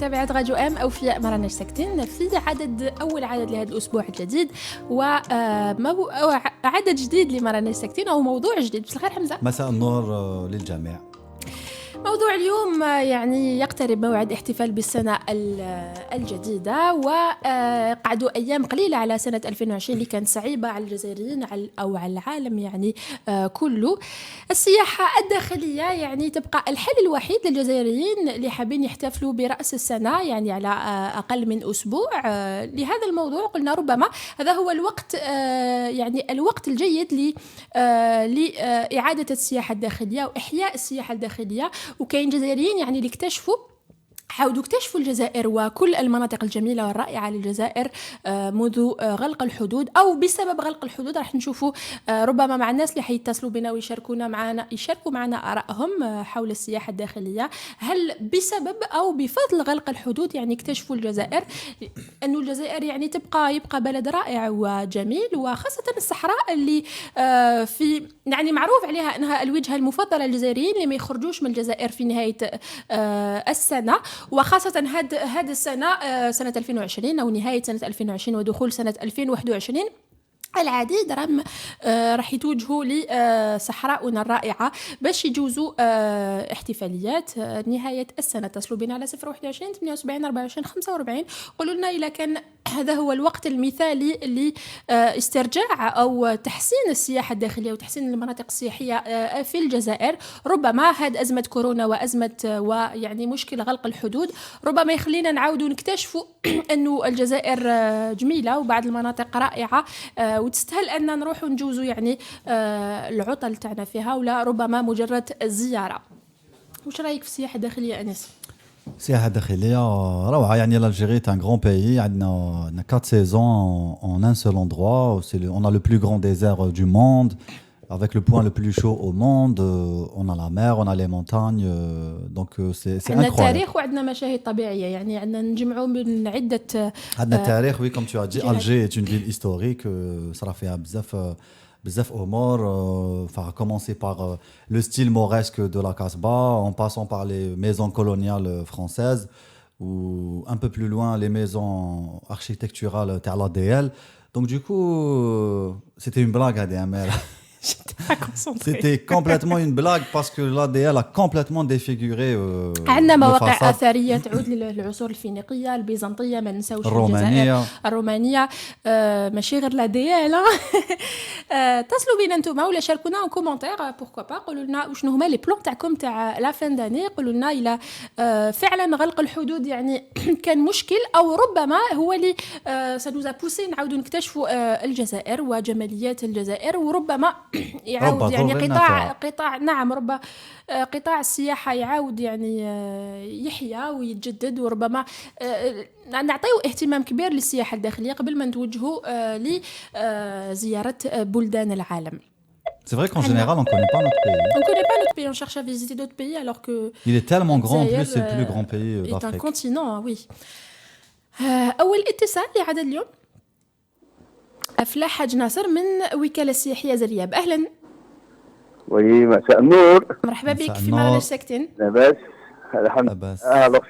متابعة راديو ام أوفياء ما راناش ساكتين في أول عدد لهذا الأسبوع الجديد عدد جديد لما راناش ساكتين أو موضوع جديد. بس الخير حمزة. مساء النور للجميع. موضوع اليوم يعني يقترب موعد احتفال بالسنة الجديدة، وقعدوا أيام قليلة على سنة 2020 اللي كانت صعيبة على الجزائريين أو على العالم يعني كله. السياحة الداخلية يعني تبقى الحل الوحيد للجزائريين اللي حابين يحتفلوا برأس السنة يعني على أقل من أسبوع. لهذا الموضوع قلنا ربما هذا هو الوقت يعني الوقت الجيد لإعادة السياحة الداخلية وإحياء السياحة الداخلية. وكاين جزائريين يعني اللي حاولوا اكتشفوا الجزائر وكل المناطق الجميلة والرائعة للجزائر منذ غلق الحدود أو بسبب غلق الحدود. راح نشوفوا ربما مع الناس اللي حيتصلوا بنا ويشاركوا معنا آرائهم حول السياحة الداخلية، هل بسبب أو بفضل غلق الحدود يعني اكتشفوا الجزائر، أنه الجزائر يعني يبقى بلد رائع وجميل، وخاصة الصحراء اللي في يعني معروف عليها أنها الوجهة المفضلة للجزائريين اللي ما يخرجوش من الجزائر في نهاية السنة، وخاصة هذه السنة سنة 2020 أو نهاية سنة 2020 ودخول سنة 2021. العديد راح يتوجهوا لصحراؤنا الرائعة باش يجوزوا احتفاليات نهاية السنة. اتصلوا بنا على 021 78 24 45. قولوا لنا إذا كان هذا هو الوقت المثالي لاسترجاع أو تحسين السياحة الداخلية وتحسين المناطق السياحية في الجزائر. ربما هذه أزمة كورونا ويعني مشكلة غلق الحدود ربما يخلينا نعاودوا نكتشفوا أنه الجزائر جميلة وبعض المناطق رائعة وتستاهل أن نروح نجوزوا يعني العطل تاعنا فيها، ولا ربما مجرد زيارة. وش رأيك في السياحة الداخلية أنس؟ السياحة الداخلية روعة. يعني l'Algérie est un grand pays. عندنا 4 saisons en un seul endroit. On a le plus grand désert du monde avec le point le plus chaud au monde. On a la mer, on a les montagnes. Donc c'est incroyable. عندنا تاريخ وعندنا مشاهد طبيعية، يعني عندنا نجمعوا من عدة. عندنا تاريخ. Oui, comme tu as dit, Alger est une ville historique. صرا فيها بزاف أمور. À commencer par le style mauresque de la Casbah, en passant par les maisons coloniales françaises, ou un peu plus loin les maisons architecturales de l'ADL. Donc du coup, c'était une blague à DML. C'était complètement une blague parce que l'ADL a complètement défiguré عندنا مواقع أثرية تعود للعصور الفينيقية البيزنطية، ما ننساوش الجزائر الرومانية. ماشي غير l'ADL. اتصلوا بينا انتم ولا شاركونا en commentaire pourquoi pas. قولوا لنا وشنو هما لي بلان تاعكم تاع لا فين داني. قولوا لنا إلى فعلا غلق الحدود يعني كان مشكل أو ربما هو اللي سنوزا بوسي نعاودوا نكتشفوا الجزائر وجماليات الجزائر، وربما يعاود يعني قطاع نعم قطاع السياحة يعاود يعني يحيا ويتجدد، وربما نعطيو اهتمام كبير للسياحة الداخلية قبل ما نتوجهوا لزيارة بلدان العالم. C'est vrai qu'en général, on ne connaît pas notre pays. On ne connaît pas notre pays, on cherche à visiter d'autres pays alors que... Il est tellement grand, en plus c'est le plus grand pays d'Afrique. C'est un continent, oui. أول اتصال لعدد اليوم أفلاح حاج ناصر من وكالة السياحية زرياب. أهلا. وي مساء النور. مرحبا بك في مراناش ساكتين. لاباس الحمد لله.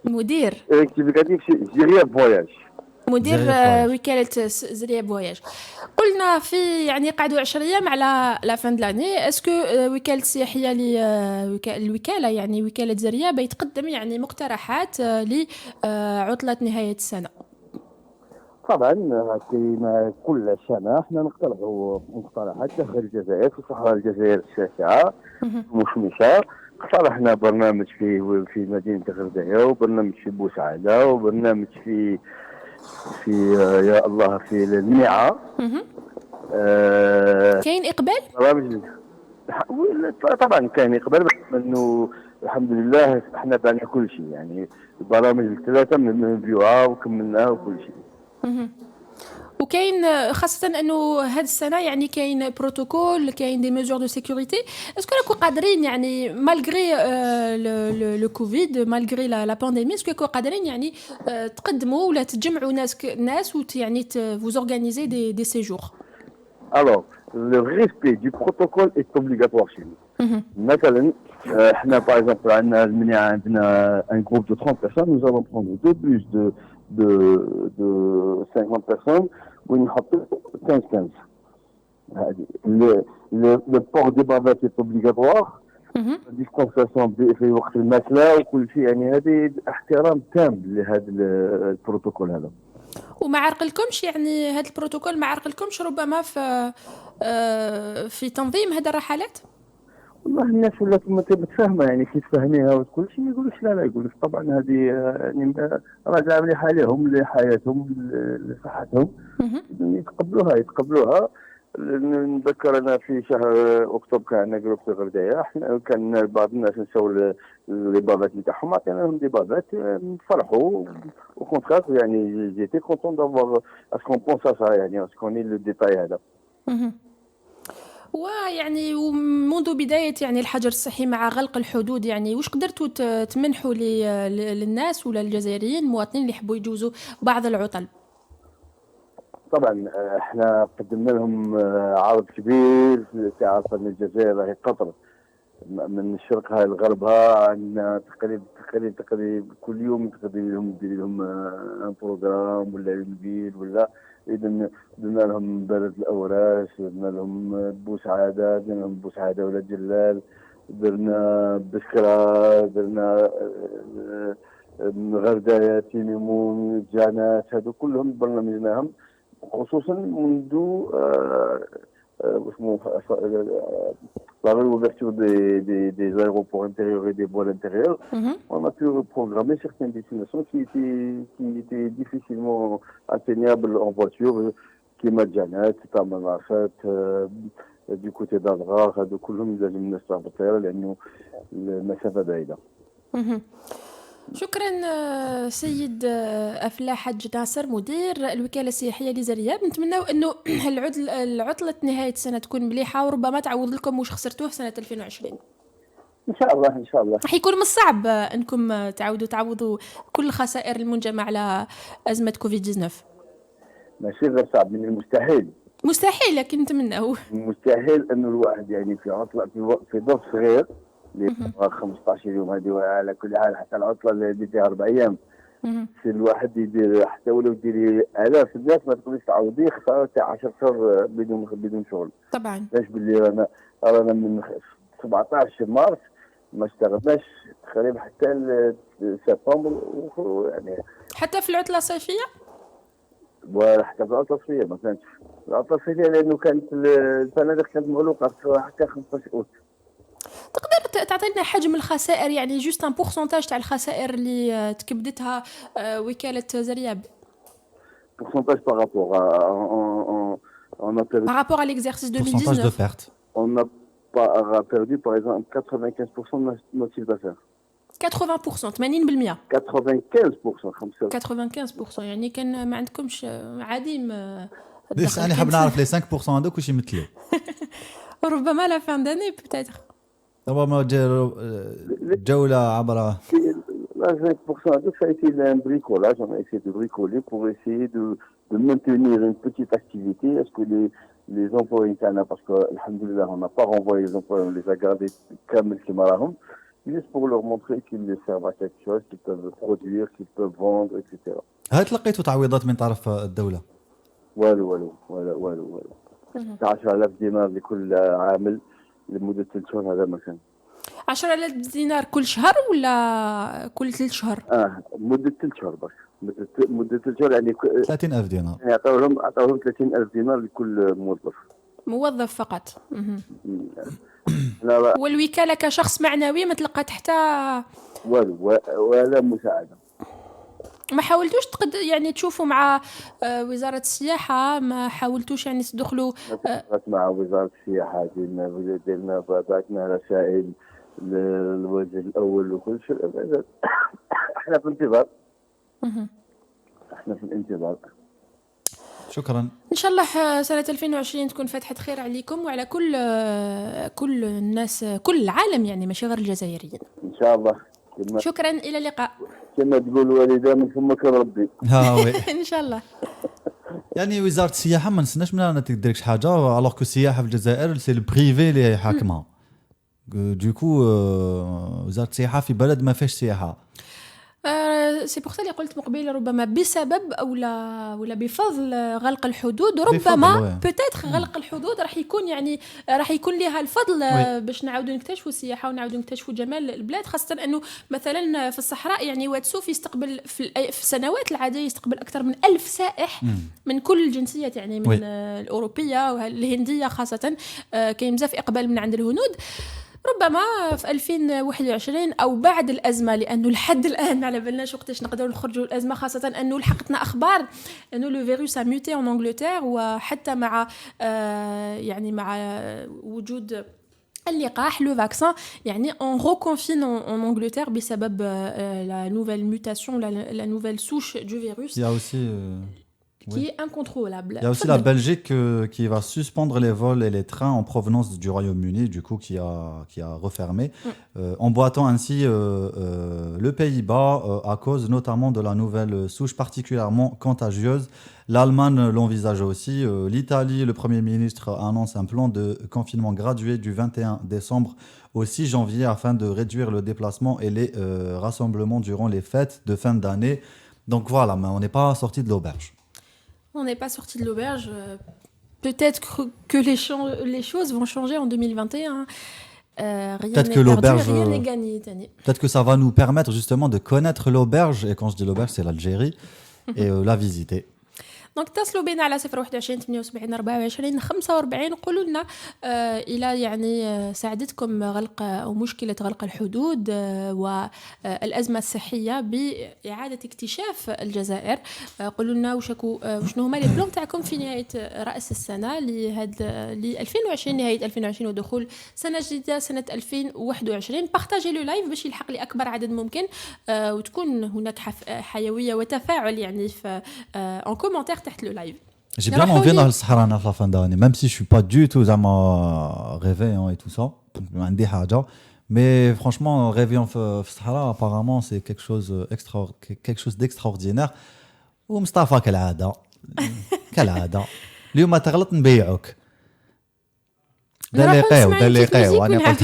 مدير اكتيفيتيف زرياب فواياج. مدير وكالة زرياب فواياج. قلنا في يعني قعدوا 10 أيام على لا فان دلاني. اسكو وكالة السياحية الوكالة يعني وكالة زرياب يتقدم يعني مقترحات لعطلة نهاية السنة؟ طبعا كما كل سنة احنا نقترحوا مقترحات داخل الجزائر في صحراء الجزائر الشاسعة مشمشة. اقترحنا برنامج في مدينة غرداية، وبرنامج في بوسعادة، وبرنامج في يا الله في المنيعة. كاين إقبال؟ برامج طبعا كاين إقبال، بس انه الحمد لله احنا بعنا كل شيء، يعني البرامج الثلاثة من فيوها وكملناها وكل شيء. وكاين خاصة أنه هذه السنة يعني كاين بروتوكول، كاين دي ميزور دو سيكوريتي. اسكو راكو قادرين يعني مالغري لو كوفيد مالغري لا بانديمي، اسكو راكو قادرين يعني تقدموا ولا تجمعوا ناس يعني vous organiser des séjours؟ Alors, le respect du protocole est obligatoire chez nous. مثلا احنا باغ اكزومبل عندنا un groupe de 30 personnes, nous allons prendre deux bus de 50 personnes ونحطوا 15. Le port des bavettes est obligatoire. ديستانساسيون في وقت الماكله وكل شيء، يعني هذه احترام تام لهذا البروتوكول هذا. وما عرقلكمش يعني هذا البروتوكول ما عرقلكمش ربما في تنظيم هذه الرحلات؟ والله الناس ولات متفاهمه، يعني كي تفهميها وكل شيء يقول لك لا يقول لك طبعا هذه يعني راجعه مليحه لهم لحياتهم لصحتهم، يتقبلوها. نذكر انا في شهر اكتوبر كان عندنا جروب في الغردايه، احنا كان بعض الناس نساو لي بابات نتاعهم، عطينا لهم دي بابات فرحوا وكونترات، يعني جيتي كونتون دافوار اسكون بونس سا، يعني اسكوني لو ديتاي هذا. ويعني ومنذ بداية يعني الحجر الصحي مع غلق الحدود، يعني واش قدرتوا تمنحوا للناس ولا الجزائريين المواطنين اللي يحبوا يجوزوا بعض العطل؟ طبعا احنا قدمنا لهم عرض كبير، تعرف ان الجزائر راهي قطر من شرقها لغربها، عندنا تقريبا كل يوم ندير لهم ان بروغرام ولا البيل ولا اذا درنا لهم بلد الاوراش، درنا لهم بوسعاده ولا جلال، درنا بشكرة، درنا غردايه، تيميمون، جانات، هذو كلهم برنامجناهم خصوصا منذ la réouverture des aéroports intérieurs et des vols intérieurs. On a pu programmer certaines destinations qui étaient difficilement atteignables en voiture, qui Madjanat, Tamanafat, du côté d'Adrar, de كلهم لازم نسافر بالطيارة لأنه المسافة بعيدة. شكرا سيد أفلاح حج ناصر مدير الوكالة السياحية لزرياب. نتمنى أنه العطلة نهاية السنة تكون مليحة وربما تعوض لكم واش خسرتوه سنة 2020 إن شاء الله. إن شاء الله راح يكون من الصعب أنكم تعوضوا كل الخسائر المنجمة على أزمة كوفيد-19. ماشي غير صعب، من المستحيل. مستحيل لكن نتمناه. مستحيل أنه الواحد يعني في عطلة في ظرف صغير اللي 15 يوم هذه على كل حال، حتى العطله اللي فيها 4 ايام في الواحد يدير حتى ولو ديري الاف الناس ما تقدرش تعوضيه خساره تاع 10 شهور بدون شغل. طبعا لاش باللي رانا من 17 مارس ما اشتغلناش تقريبا حتى سبتمبر، يعني حتى في العطله الصيفيه وحتى في العطله الصيفيه ما كانتش العطله الصيفيه لانه كانت الفنادق كانت مغلوقه حتى 15 اوت. تقدر تعطينا حجم الخسائر، يعني جوست ان بورسونتاج تاع الخسائر اللي تكبدتها وكالة زرياب؟ Pourcentage par rapport on a perdu par rapport à l'exercice 2019. Pourcentage de perte. On a pas perdu par exemple 95% de notre chiffre d'affaires. 80%. 80%. 95%. يعني كان ما عندكمش عديم. بس انا حاب نعرف لي 5% هذوك واش يمثلوا. ربما لا فان داني بتاتر. ربما جولة عبر La 5% de ça a été un bricolage. On a essayé de bricoler pour essayer de maintenir une petite activité. Est-ce que les employés internes, parce que, alhamdoulilah, on n'a pas renvoyé les employés, on les a gardés comme ils sont juste pour leur montrer qu'ils les servent à quelque chose, qu'ils peuvent produire, qu'ils peuvent vendre, etc. هل تلقيتوا تعويضات من طرف الدولة؟ والو 10000 دينار لكل عامل لمدة 3 شهور. هذا مكان 10,000 دينار كل شهر ولا كل 3 شهور؟ مدة 3 شهور بس. مدة 3 شهور يعني 30,000 دينار. يعني أعطوهم 30,000 دينار لكل موظف فقط. والوكالة كشخص معنوي ما تلقات حتى ولا مساعدة. ما حاولتوش يعني تشوفوا مع وزارة السياحة؟ ما حاولتوش يعني تدخلوا مع وزارة السياحة؟ درنا بعثنا رسائل للوزير الأول وكل شيء. احنا في انتظار. شكرا. ان شاء الله سنة 2020 تكون فتحة خير عليكم وعلى كل الناس، كل العالم، يعني ماشي غير الجزائريين ان شاء الله. شكرا، الى اللقاء. كما تقول والدة من فمك ربي. ان شاء الله. يعني وزارة السياحة ما نسناش منها أن تديركش حاجة، alors que السياحة في الجزائر سي البريفي اللي حاكمها. Du coup وزارة السياحة في بلد ما فيهش سياحة. سي بوغ سا اللي قلت مقبل ربما بسبب ولا بفضل غلق الحدود بفضل، ربما بوتيتر غلق الحدود راح يكون يعني راح يكون لها الفضل باش نعاودوا نكتشفوا السياحه ونعاودوا نكتشفوا جمال البلاد، خاصه انه مثلا في الصحراء يعني واد سوف يستقبل في السنوات العاديه يستقبل اكثر من 1000 سائح من كل الجنسيات، يعني من الاوروبيه والهنديه خاصه. كاين بزاف اقبال من عند الهنود. ربما في 2021 او بعد الازمه، لانه لحد الان ما على بالناش وقتاش نقدروا نخرجوا الازمه، خاصه انه لحقتنا اخبار انه لو فيروس ا ميوتي ان انجلتير، وحتى مع يعني مع وجود اللقاح لو فاكسان يعني اون ريكونفين ان انجلتير بسبب لا نوفيل ميوتاسيون لا نوفيل سوش دو فيروس. Il y a aussi qui est incontrôlable. Il y a aussi la Belgique qui va suspendre les vols et les trains en provenance du Royaume-Uni, du coup qui a refermé, emboîtant ainsi le Pays-Bas à cause notamment de la nouvelle souche particulièrement contagieuse. L'Allemagne l'envisage aussi. L'Italie, le Premier ministre annonce un plan de confinement gradué du 21 décembre au 6 janvier afin de réduire le déplacement et les rassemblements durant les fêtes de fin d'année. Donc voilà, mais on n'est pas sorti de l'auberge. On n'est pas sorti de l'auberge. Peut-être que les choses vont changer en 2021. Rien n'est perdu, rien n'est gagné. Peut-être que ça va nous permettre justement de connaître l'auberge. Et quand je dis l'auberge, c'est l'Algérie. Et la visiter. دونك اتصلوا بنا على 021 78 24 45 قولوا لنا الى يعني ساعدتكم غلق او مشكله غلق الحدود والازمه الصحيه باعاده اكتشاف الجزائر. قولوا لنا وشنو هما لي بلان تاعكم في نهايه راس السنه ل 2020 نهايه 2020 ودخول سنه جديده سنه 2021. بارطاجي لو لايف باش يلحق لاكبر عدد ممكن وتكون هناك حيويه وتفاعل يعني في en commentaire تحت لو لايف. J'ai bien envie d'aller au Sahara à la fin d'année, même si je suis pas du tout réveillant et tout ça. Mais franchement, rêver en Sahara, apparemment, c'est quelque chose d'extraordinaire. Ou Mustafa كالعادة اليوم ما تغلط نبيعوك. دليقيو وانا قلت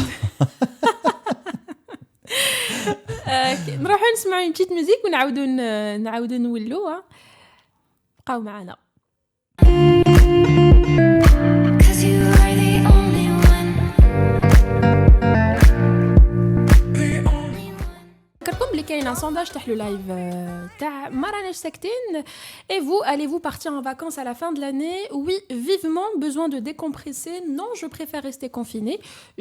نروحوا نسمعوا بتيت ميوزيك ونعاودوا نولوا. بقاو معنا. نذكركم بلي كاين ان sondage تاع لو لايف تاع ما راناش ساكتين. Et vous, allez-vous partir en vacances à la fin de l'année? Oui, vivement, besoin de décompresser. Non, je préfère rester confiné.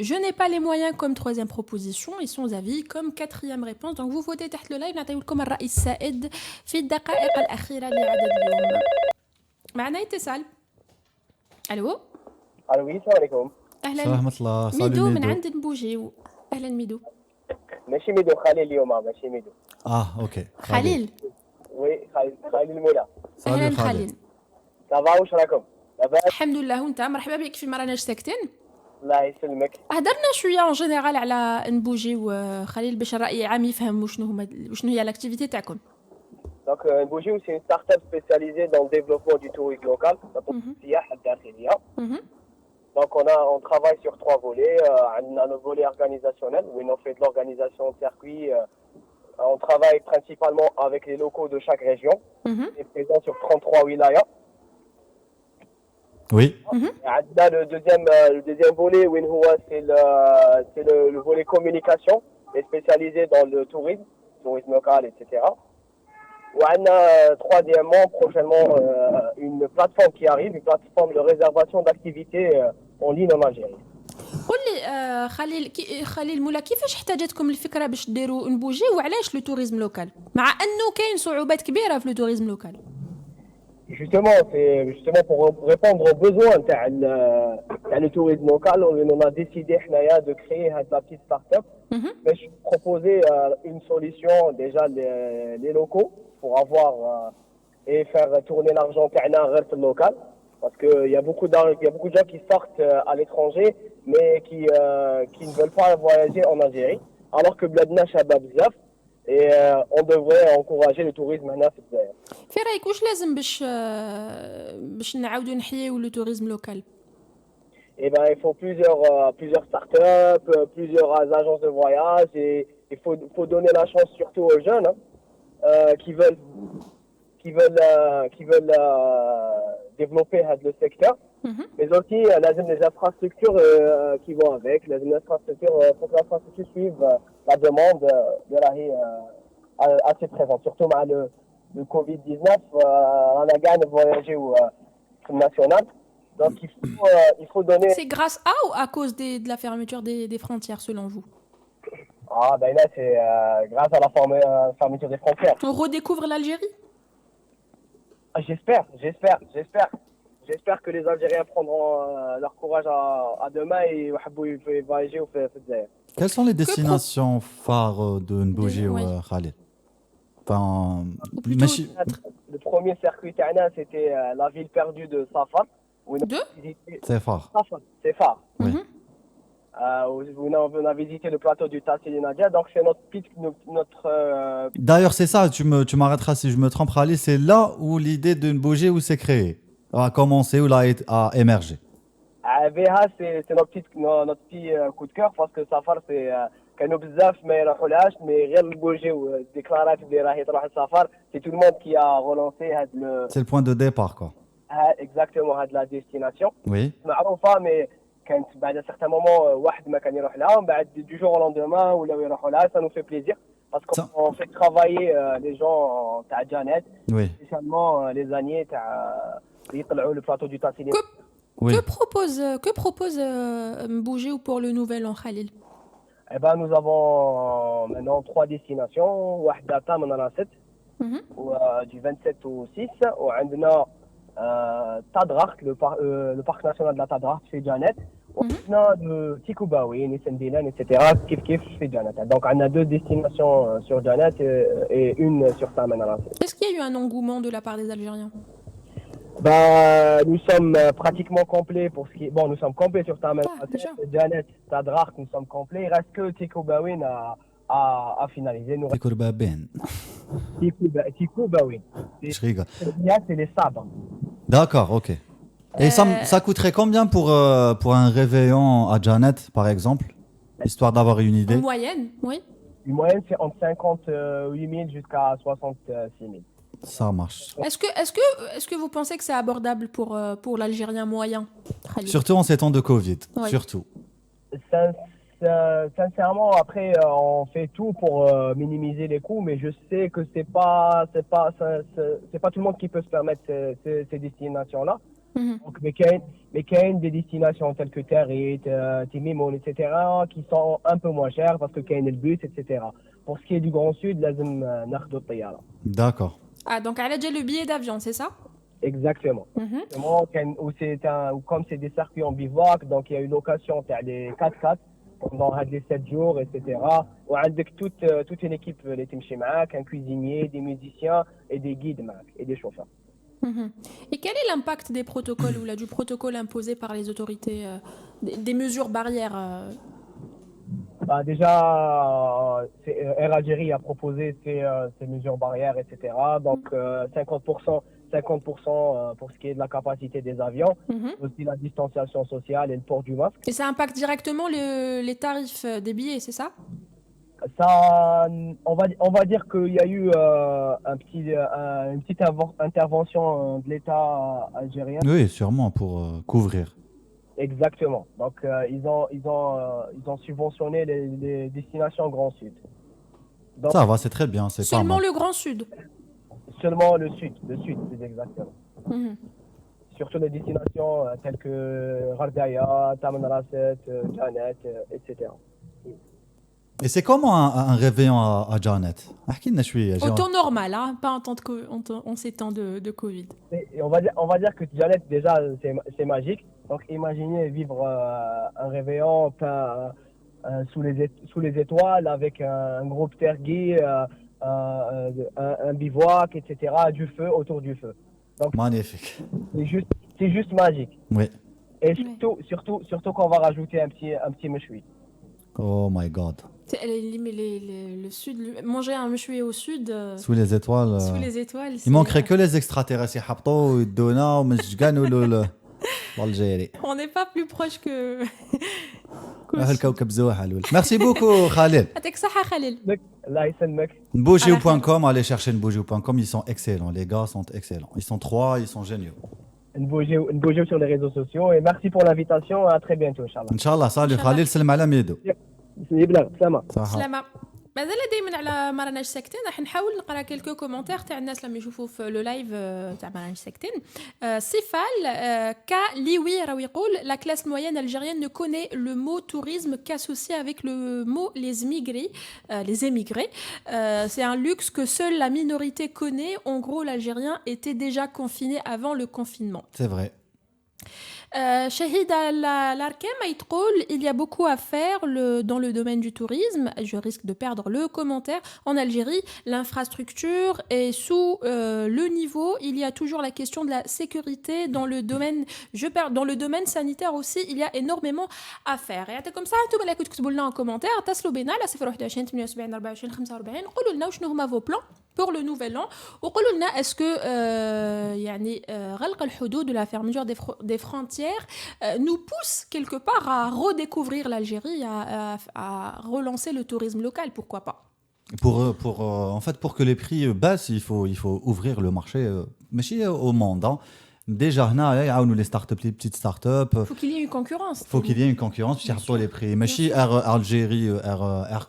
Je n'ai pas les moyens comme troisième proposition et sans avis comme quatrième réponse. Donc vous votez تحت le live. نعطيو لكم الرأي السائد في الدقائق الأخيرة لعدد اليوم. معنا اتصال. الو الو السلام عليكم. اهلا ورحمة الله. ميدو من عند نبوجيو. اهلا ميدو. ماشي ميدو خليل اليوم ماشي ميدو. اوكي خليل. وي خليل المولى. اهلا خليل. صافا واش راكم؟ لاباس الحمد لله وانت مرحبا بك في ما راناش ساكتين. الله يسلمك. هضرنا شويه اون جينيرال على نبوجي وخليل باش الراي العام يفهم شنو هي لاكتيفيتي تاعكم. Donc Nboujiou, c'est une start-up spécialisée dans le développement du tourisme local, Donc on travaille sur 3 volets. On a le volet organisationnel où on fait de l'organisation de circuit. On travaille principalement avec les locaux de chaque région. On est présent sur 33 wilayas. Oui. Le deuxième volet, c'est le volet communication, et spécialisé dans le tourisme local, etc. On a troisièmement, prochainement, une plateforme qui arrive, une plateforme de réservation d'activités en ligne en Algérie. قول لي خليل مولا كيفاش احتاجتكم الفكره باش ديروا نبوجي وعلاش لو توريزم لوكال مع انه كاين صعوبات كبيره في لو توريزم لوكال؟ Justement, c'est justement pour répondre aux besoins le tourisme local. On a décidé de créer la petite start-up. Mais je proposais une solution déjà les locaux pour avoir et faire tourner l'argent local. Parce qu'il y a beaucoup de gens qui sortent à l'étranger mais qui ne veulent pas voyager en Algérie. Alors que Bladna Shabab Zaf. Et on devrait encourager le tourisme هنا في الجزائر. في رايك واش لازم باش نعاودوا نحييو لو توريزم لوكال؟ Et ben, il faut plusieurs startups, plusieurs agences de voyage et faut donner la chance surtout aux jeunes hein, qui veulent développer le secteur. Mais aussi, les infrastructures qui vont avec, les infrastructures, faut que l'infrastructure suive la demande de la assez présente. Surtout avec le Covid-19, on a gagné de voyager au national. Donc, il faut donner... C'est grâce à ou à cause de la fermeture des frontières, selon vous? Ah, ben là, c'est grâce à la fermeture des frontières. On redécouvre l'Algérie? J'espère que les Algériens prendront leur courage à deux mains et vont voyager au Fedzaïr. Quelles sont les destinations phares de Mbouji ou Oui. Khalil? Enfin, Ou plutôt, Le premier circuit Tana, c'était la ville perdue de Safar. De c'est phare. Safar, c'est phare. Oui. Où on a visité le plateau du Tassili Nadia, donc c'est notre D'ailleurs, c'est ça, tu m'arrêteras si je me trompe, Khalil, c'est là où l'idée de Mbouji où s'est créée, a commencé, où a émergé. VH, c'est notre petit coup de cœur parce que Safar, c'est كانوا بزاف ما يروحولهاش مي غير البوجي والديكلارات اللي راهي تروح لسفر c'est tout le monde qui a relancé C'est le point de départ, quoi. exactement هاد la destination. Oui. معروفة مي كانت بعد certain moment واحد ما كان يروح لها ومن بعد du jour au lendemain ولاو يروحوا لها. Ça nous fait plaisir parce qu'on fait travailler les gens تاع جانات. Oui. Spécialement les aniers تاع يطلعوا le plateau du Tassili. Oui. Que propose Mbouji pour le nouvel an, Khalil? Eh ben, nous avons maintenant 3 destinations. Wahda Tam en a 7, du 27 au 6. On a Tadracht, le parc national de la Tadracht, chez Janet. On a le Tikoubaoui, Nissendilan, etc. Kif chez Janet. Donc, on a 2 destinations sur Janet et une sur Tam en a 7. Est-ce qu'il y a eu un engouement de la part des Algériens? Nous sommes pratiquement complets pour ce qui est... Bon, nous sommes complets sur Taman, Janet, Tadracht, nous sommes complets. Il reste que Tikoubaoui à finaliser. Tikoubaoui. Je rigole. C'est les sabres. D'accord, ok. Et ça coûterait combien pour un réveillon à Janet, par exemple, histoire d'avoir une idée? En moyenne, oui. Une moyenne, c'est entre 58 000 jusqu'à 66 000. Ça marche. Est-ce que vous pensez que c'est abordable pour l'Algérien moyen, Khalil? Surtout en ces temps de Covid, Oui. surtout. Sincèrement, après, on fait tout pour minimiser les coûts, mais je sais que c'est pas tout le monde qui peut se permettre ces destinations-là. Donc, mais il y a des destinations telles que Tarit, Timimoun, etc., qui sont un peu moins chères parce que il y a le bus, etc. Pour ce qui est du Grand Sud, lazim nakhdu at-tayyara. D'accord. Ah, donc elle a déjà le billet d'avion, c'est ça? Exactement. Comme c'est des circuits en bivouac, donc il y a une location les 4x4 pendant les 7 jours, etc. Avec toute une équipe, les تمشي معاك, un cuisinier, des musiciens et des guides et des chauffeurs. Et quel est l'impact des protocoles ou du protocole imposé par les autorités, des mesures barrières Déjà, Air Algérie a proposé ces mesures barrières, etc. Donc 50% pour ce qui est de la capacité des avions, aussi la distanciation sociale et le port du masque. Et ça impacte directement les tarifs des billets, c'est ça? Ça, on va dire qu'il y a eu une petite intervention de l'État algérien. Oui, sûrement pour couvrir. Exactement. Donc ils ont subventionné les destinations Grand Sud. Donc, ça va, c'est très bien. C'est seulement pas mal. le Grand Sud. Seulement le sud, c'est exactement. Surtout les destinations telles que Ghardaya, Taman Rasset, Janet, etc. Et c'est comment un réveillon à Janet? Au temps normal, hein, pas en ces temps de Covid. Et on va dire que Janet, déjà, c'est magique. Donc imaginez vivre un réveillon sous les étoiles avec un groupe tergui, un bivouac, etc., du feu, autour du feu. Donc, magnifique. C'est juste magique. Oui. Et surtout qu'on va rajouter un petit méchoui. Oh my God. Le sud, manger un méchoui au sud. Sous les étoiles. Sous les étoiles. Il manquerait que les extraterrestres. l'Algérie. On n'est pas plus proche que. الكوكب زوحل الولد. Merci beaucoup Khalil. يعطيك الصحة خليل. الله يسلمك. Nbougiou.com, allez chercher Nbougiou.com, ils sont excellents, les gars sont excellents. Ils sont 3, ils sont géniaux. نبوجيو sur les réseaux sociaux et merci pour l'invitation. À très bientôt, Inch'Allah. Inch'Allah, salut Khalil, salam ala Miedo. يبلغ سلامة. سلامة. مازال دائما على ما راناش ساكتين راح نحاول نقرا كيلكو كومونتير تاع الناس لما يشوفوا في لو لايف تاع ما راناش ساكتين. سيفال كا ليوي راهو يقول la classe moyenne algérienne ne connaît le mot tourisme qu'associé avec le mot les émigrés. C'est un luxe que seule la minorité connaît. En gros, l'Algérien était déjà confiné avant le confinement. C'est vrai. Shahida Larkem il y a beaucoup à faire dans le domaine du tourisme. Je risque de perdre le commentaire. En Algérie, l'infrastructure est sous le niveau. Il y a toujours la question de la sécurité dans le domaine sanitaire aussi. Il y a énormément à faire. Et comme ça, tout le monde écoute en commentaire. Taslou bena la 021 78 24 45 قولوا لنا وشنو هما vos plans pour le nouvel an. وقولوا لنا est-ce que يعني غلق الحدود de la fermeture des frontières nous pousse quelque part à redécouvrir l'Algérie, à relancer le tourisme local, pourquoi pas. En fait, pour que les prix baissent, il faut ouvrir le marché, mais au monde. Hein. Déjà, nous les startups, les petites startups. Il faut qu'il y ait une concurrence. Il faut qu'il y ait une concurrence, puis pour les prix. ماشي Algérie,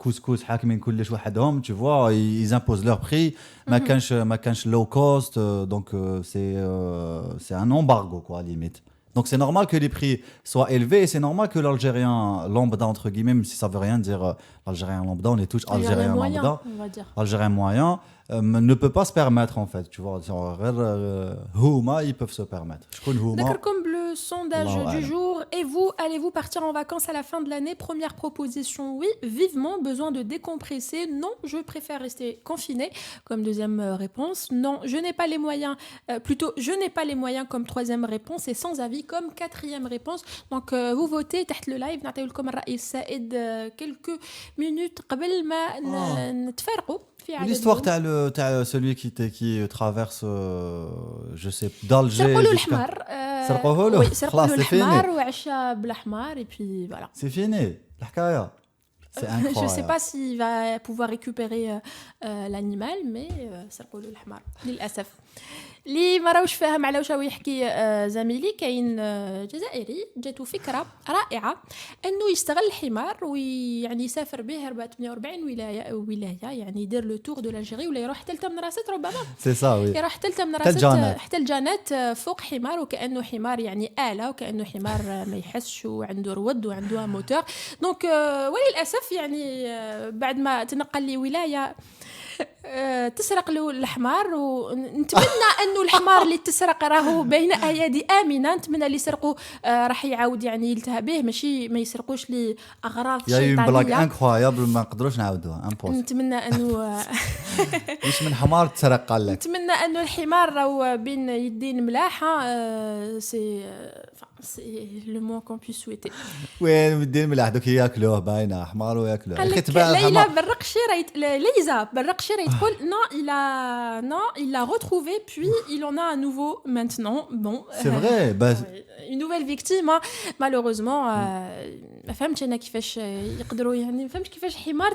couscous, حاكمين كلش وحدهم, tu vois, ils imposent leur prix. ما كانش low cost, donc c'est un embargo quoi, limite. Donc c'est normal que les prix soient élevés et c'est normal que l'Algérien lambda, entre guillemets, même si ça veut rien dire l'Algérien lambda, on est tous Algériens lambda, Algérien moyen, ne peut pas se permettre en fait, tu vois. Houma, ils peuvent se permettre. D'accord, comme le sondage du jour. Et vous, allez-vous partir en vacances à la fin de l'année? Première proposition, oui. Vivement, besoin de décompresser. Non, je préfère rester confiné. Comme deuxième réponse, non, je n'ai pas les moyens. Plutôt, je n'ai pas les moyens comme troisième réponse et sans avis comme quatrième réponse. Donc, vous votez تحت le live. نعطيو لكم الرأي السائد quelques minutes قبل ما نتفرقوا. L'histoire t'as celui qui traverse je sais d'Alger jusqu'à سرقوه له. Oui, سرقوه له الحمار وعشى بالحمار et puis voilà. C'est fini الحكاية. C'est incroyable. Je ne sais pas s'il va pouvoir récupérer l'animal, mais سرقوه له الحمار للأسف. اللي ما راوش فاهم على واش هو يحكي زميلي كاين جزائري جاتو فكره رائعه انه يستغل الحمار ويعني يسافر به 48 ولايه يعني يدير لو تور دو لالجيري ولا يروح حتى لتمنراسات ربما سي سا وي يروح حتى لتمنراسات حتى الجانات فوق حمار وكانه حمار يعني آلة وكانه حمار ما يحسش وعنده رود وعنده موتور دونك وللاسف يعني بعد ما تنقل لي ولايه تسرق له الحمار ونتمنى انه الحمار اللي تسرق راهو بين ايادي امنه نتمنى اللي يسرقوا راح يعاود يعني يلتهى به ماشي ما يسرقوش لي اغراض شيطانيه يا بلاك انكرويابل ما نقدروش نعاودوها نتمنى انه مش من حمار تسرق قال لك نتمنى انه الحمار راهو بين يدين ملاحه سي le moins qu'on puisse souhaiter. وين يدين ملاح دوك ياكلوه باينه حمار وياكلوه اخي تبع ليلى بالرقشي ليزا بالرقشي تقول non il l'a retrouvé puis il en a un nouveau maintenant bon c'est vrai une nouvelle victime malheureusement ما فهمتش انا كيفاش يقدروا يعني ما فهمتش كيفاش حمار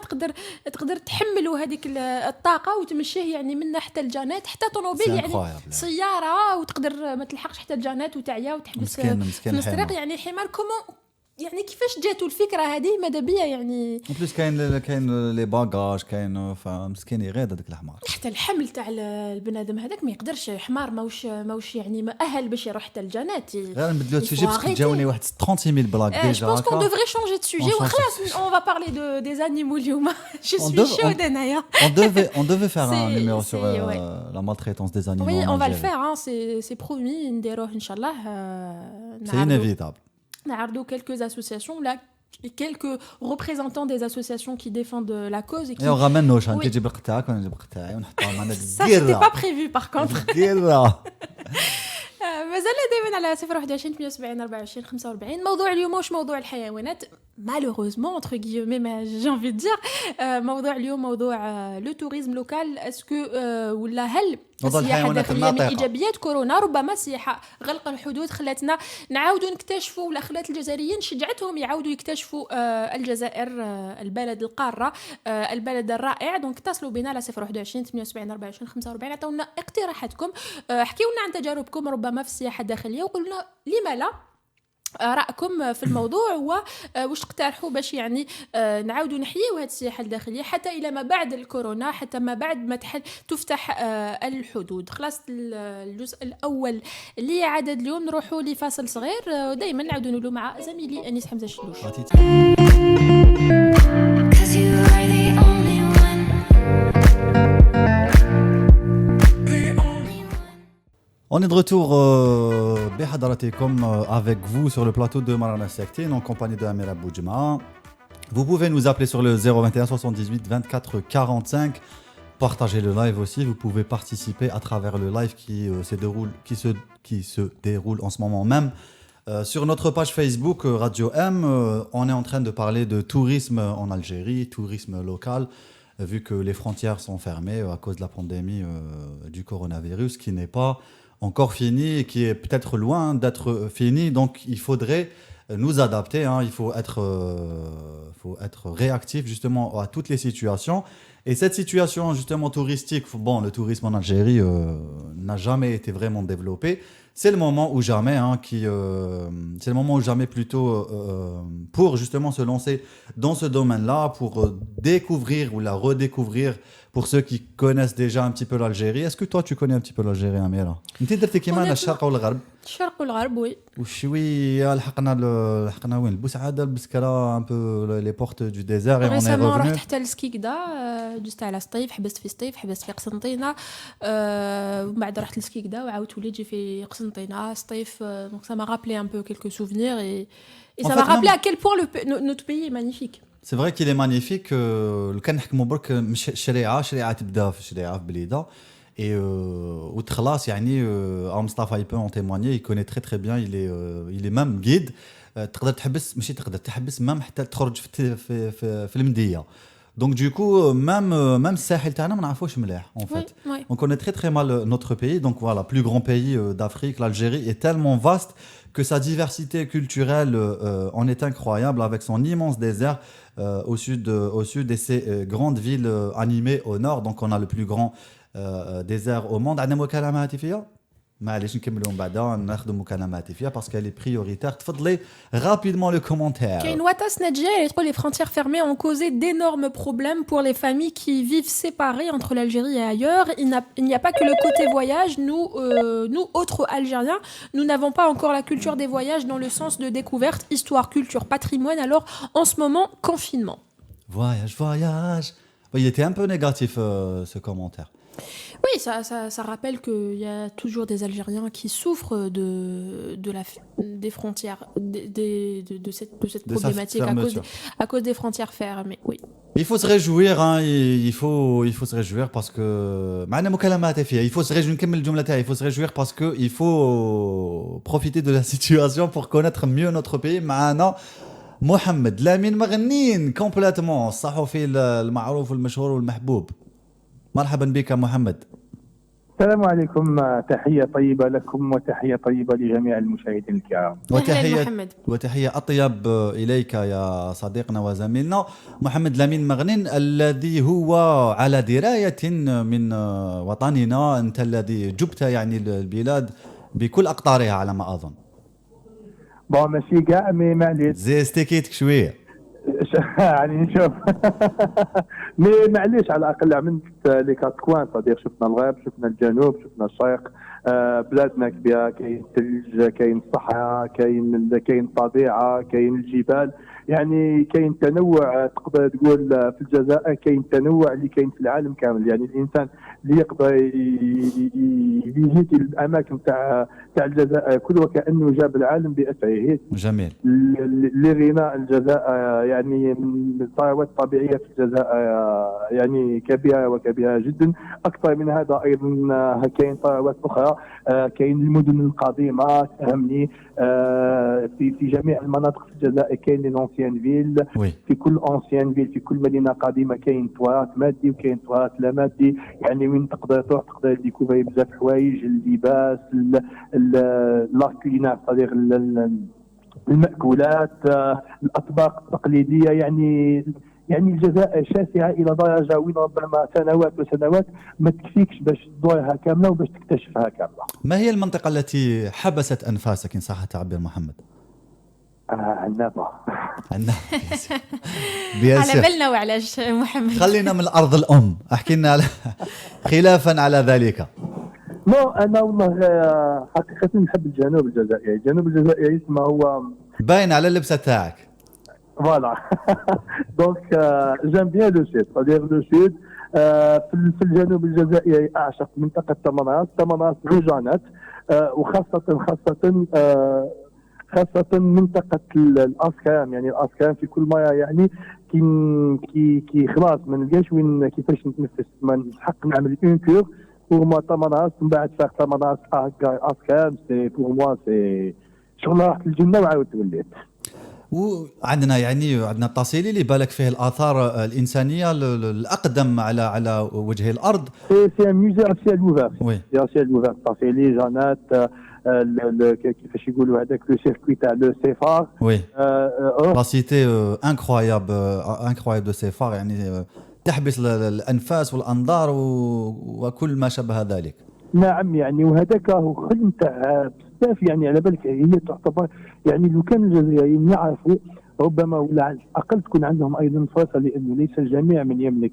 تقدر تحملوا هذيك الطاقه وتمشيه يعني من حتى الجانات حتى طوموبيل يعني سياره وتقدر ما تلحقش حتى الجانات وتعيا وتحبس في الطريق يعني حمار كومون يعني كيفاش جاتو الفكره هذه ماذا بيا يعني ان بليس كاين لي باغاج كاين مسكين يغيض هذاك الحمار حتى الحمل تاع البنادم هذاك ما يقدرش حمار ماوش يعني مؤهل باش يروح حتى الجانات غير نبدلو السوجي باسكو جاوني واحد 36000 بلاك ديجا je pense qu'on devrait changer de sujet وخلاص on va parler des animaux اليوم je suis chaude انايا on devait faire un numéro sur la maltraitance des animaux oui on va le faire c'est promis نديروه ان شاء الله c'est inévitable. نعرضوا quelques associations là quelques représentants des associations qui défendent la cause et qui on ramène nos chantiers تجيب القطاع وانا نجيب القطاع ونحطهم معنا ça c'était pas prévu par contre مازال دائما على 021 78 24 45 موضوع اليوم واش موضوع الحيوانات malheureusement entre guillemets mais j'ai envie de dire موضوع اليوم موضوع le tourisme local est-ce que ولا هل السياحة الداخلية من إيجابيات كورونا ربما السياحة غلق الحدود خلاتنا نعاودوا نكتشفوا، ولا خلات الجزائريين شجعتهم يعاودوا يكتشفوا الجزائر، البلد القارة، البلد الرائع. دونك اتصلوا بنا على 021 78 24 45، عطونا اقتراحاتكم، حكيونا عن تجاربكم ربما في السياحة الداخلية، وقلنا لما لا رأيكم في الموضوع، وش تقترحوا باش يعني نعاودوا نحييوا هذه السياحة الداخلية حتى إلى ما بعد الكورونا، حتى ما بعد ما تفتح الحدود. خلاص الجزء الأول اللي عدد اليوم نروحوا لفاصل صغير، ودائما نعاودوا نقولوا مع زميلي أنيس حمزة الشلوش. On est de retour avec vous sur le plateau de Marana Sektin en compagnie de Amira Boudjma. Vous pouvez nous appeler sur le 021 78 24 45. Partagez le live aussi. Vous pouvez participer à travers le live qui se déroule en ce moment même. Sur notre page Facebook Radio M, on est en train de parler de tourisme en Algérie, tourisme local, vu que les frontières sont fermées à cause de la pandémie du coronavirus qui n'est pas encore fini et qui est peut-être loin d'être fini. Donc il faudrait nous adapter, il faut être réactif justement à toutes les situations. Et cette situation justement touristique, le tourisme en Algérie n'a jamais été vraiment développé. C'est le moment ou jamais, c'est le moment ou jamais plutôt pour justement se lancer dans ce domaine-là, pour découvrir ou la redécouvrir pour ceux qui connaissent déjà un petit peu l'Algérie. Est-ce que toi tu connais un petit peu l'Algérie, Amira? انت درتي كيما الشرق والغرب. الشرق والغرب وي. وشويه لحقنا وين البوسعاده البسكره un peu les portes du désert et on est revenu. revenu. رحت حتى لسكيكدا دوزت على سطيف، حبست في سطيف، حبست في قسنطينه، ومن بعد رحت لسكيكدا وعاودت وليت جي في قسنطينه سطيف. Donc ça m'a rappelé un peu quelques souvenirs et ça m'a rappelé à quel point notre pays est magnifique. C'est vrai qu'il est magnifique. كان نحكموا برك شريعه تبدا في شريعه في بليده et وتخلاص يعني مصطفى il peut en témoigner, il connaît très très bien, il est même guide. تقدر تحبس ماشي تقدر تحبس même حتى تخرج في المديه. Donc du coup même الساحل تاعنا ما نعرفوش مليح en fait. Oui. On connaît très très mal notre pays. Donc voilà, plus grand pays d'Afrique, l'Algérie est tellement vaste que sa diversité culturelle en est incroyable, avec son immense désert au sud et ses grandes villes animées au nord. Donc on a le plus grand désert au monde. عندنا مكالمات فيها؟ معليش نكملوا من بعدا ناخذوا مكالمات فيها parce qu'elle est prioritaire. تفضلي rapidement le commentaire. Kain Watas Nadjia, les frontières fermées ont causé d'énormes problèmes pour les familles qui vivent séparées entre l'Algérie et ailleurs. Il n'y a pas que le côté voyage. Nous, autres Algériens, nous n'avons pas encore la culture des voyages dans le sens de découverte, histoire, culture, patrimoine. Alors, en ce moment, confinement. Voyage. Il était un peu négatif ce commentaire. Oui, ça rappelle qu'il y a toujours des Algériens qui souffrent des frontières, de cette problématique à cause des frontières fermées. Oui. Il faut se réjouir, il faut se réjouir parce que il faut se réjouir il faut se réjouir parce que il faut profiter de la situation pour connaître mieux notre pays. معنا محمد لامين مغنين complètement الصحفي المعروف والمشهور والمحبوب. مرحبا بك محمد. السلام عليكم، تحية طيبة لكم وتحية طيبة لجميع المشاهدين الكرام. وتحية أطيب إليك يا صديقنا وزميلنا محمد لامين مغنين، الذي هو على دراية من وطننا. أنت الذي جبت يعني البلاد بكل أقطارها على ما أظن. ماشي كاع مي معليش زي استكيتك شوية يعني نشوف مي معليش على الاقل عملت لي كاتكوان، صديق شفنا الغرب، شفنا الجنوب، شفنا الشرق. بلادنا كبيره، كاين الثلج، كاين الصحراء، كاين الطبيعه، كاين الجبال، يعني كاين تنوع. تقدر تقول في الجزائر كاين تنوع اللي كاين في العالم كامل. يعني الانسان اللي يقدر يجي الاماكن تاع الجزائر كل وكانه جاب العالم باسره. جميل. لغناء الجزائر يعني من الثروات الطبيعيه في الجزائر يعني كبيره وكبيره جدا. اكثر من هذا ايضا كاين ثروات اخرى، كاين المدن القديمه تفهمني، في جميع المناطق في الجزائر كاين لي لونسيان فيل. في كل اونسيان فيل في كل مدينه قديمه كاين تراث مادي وكاين تراث لا مادي، يعني وين تقدر تروح تقدر ديكوفري بزاف حوايج، اللباس، لا كولينار صديق المأكولات، الأطباق التقليدية. يعني الجزائر شاسعة إلى درجة وين ربما سنوات وسنوات ما تكفيكش باش تدورها كاملة وباش تكتشفها كاملة. ما هي المنطقة التي حبست أنفاسك إن صح التعبير محمد؟ عنابة. على بالنا وعلاش محمد. خلينا من الأرض الأم، احكي لنا خلافا على ذلك. أنا والله حقيقة نحب الجنوب الجزائري. الجنوب الجزائري اسمه هو باين على اللبسة تاعك. فوالا. دونك جام بيان لو سود، c'est-à-dire لو سود. في الجنوب الجزائري أعشق منطقة تمناس رجانات، وخاصة منطقة الأسكان. يعني الأسكان في كل ما يعني كي خلاص ما نلقاش وين كيفاش نتنفس، ما نحق نعمل اون كور بور موا تمناس، من بعد فاق تمناس أسكان. سي بور موا سي شغل راحت الجنة وعاود توليت. وعندنا عندنا التصيلي اللي بالك فيه الآثار الإنسانية الأقدم على وجه الأرض. سي موزي أسيال اوفير. سي أسيال اوفير التصيلي جانات كيفاش يقولوا هذاك لو سيركوي تاع لو سيفار. لا سيتي انكرويابل دو سيفار، يعني تحبس الأنفاس والأنظار وكل ما شابه ذلك. نعم يعني وهذاك هو خدم تاع بزاف. يعني على بالك هي تعتبر يعني لو كان الجزائريين يعرفوا ربما ولا على الاقل تكون عندهم ايضا فرصه، لانه ليس الجميع من يملك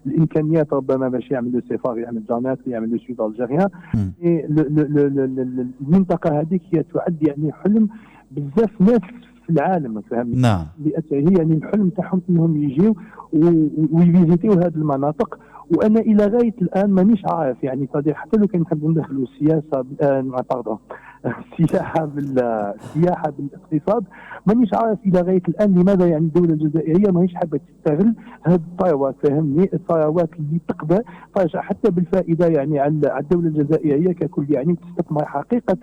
الامكانيات ربما باش يعملوا سفار، يعمل جانات، يعمل سود الجيريان. المنطقه هذيك هي تعد يعني حلم بزاف ناس في العالم، فهمت؟ نعم. هي يعني الحلم تاعهم انهم يجيو ويفيزيتيو هذه المناطق. وانا الى غايه الان مانيش عارف، يعني صديق حتى لو كان نحب ندخلوا السياسه السياحه بالاقتصاد، مانيش عارف الى غايه الان لماذا يعني الدوله الجزائريه ماهيش حابه تستغل هذه الثروات، فهمني؟ الثروات اللي تقدر ترجع حتى بالفائده يعني على الدوله الجزائريه ككل، يعني تستثمر حقيقه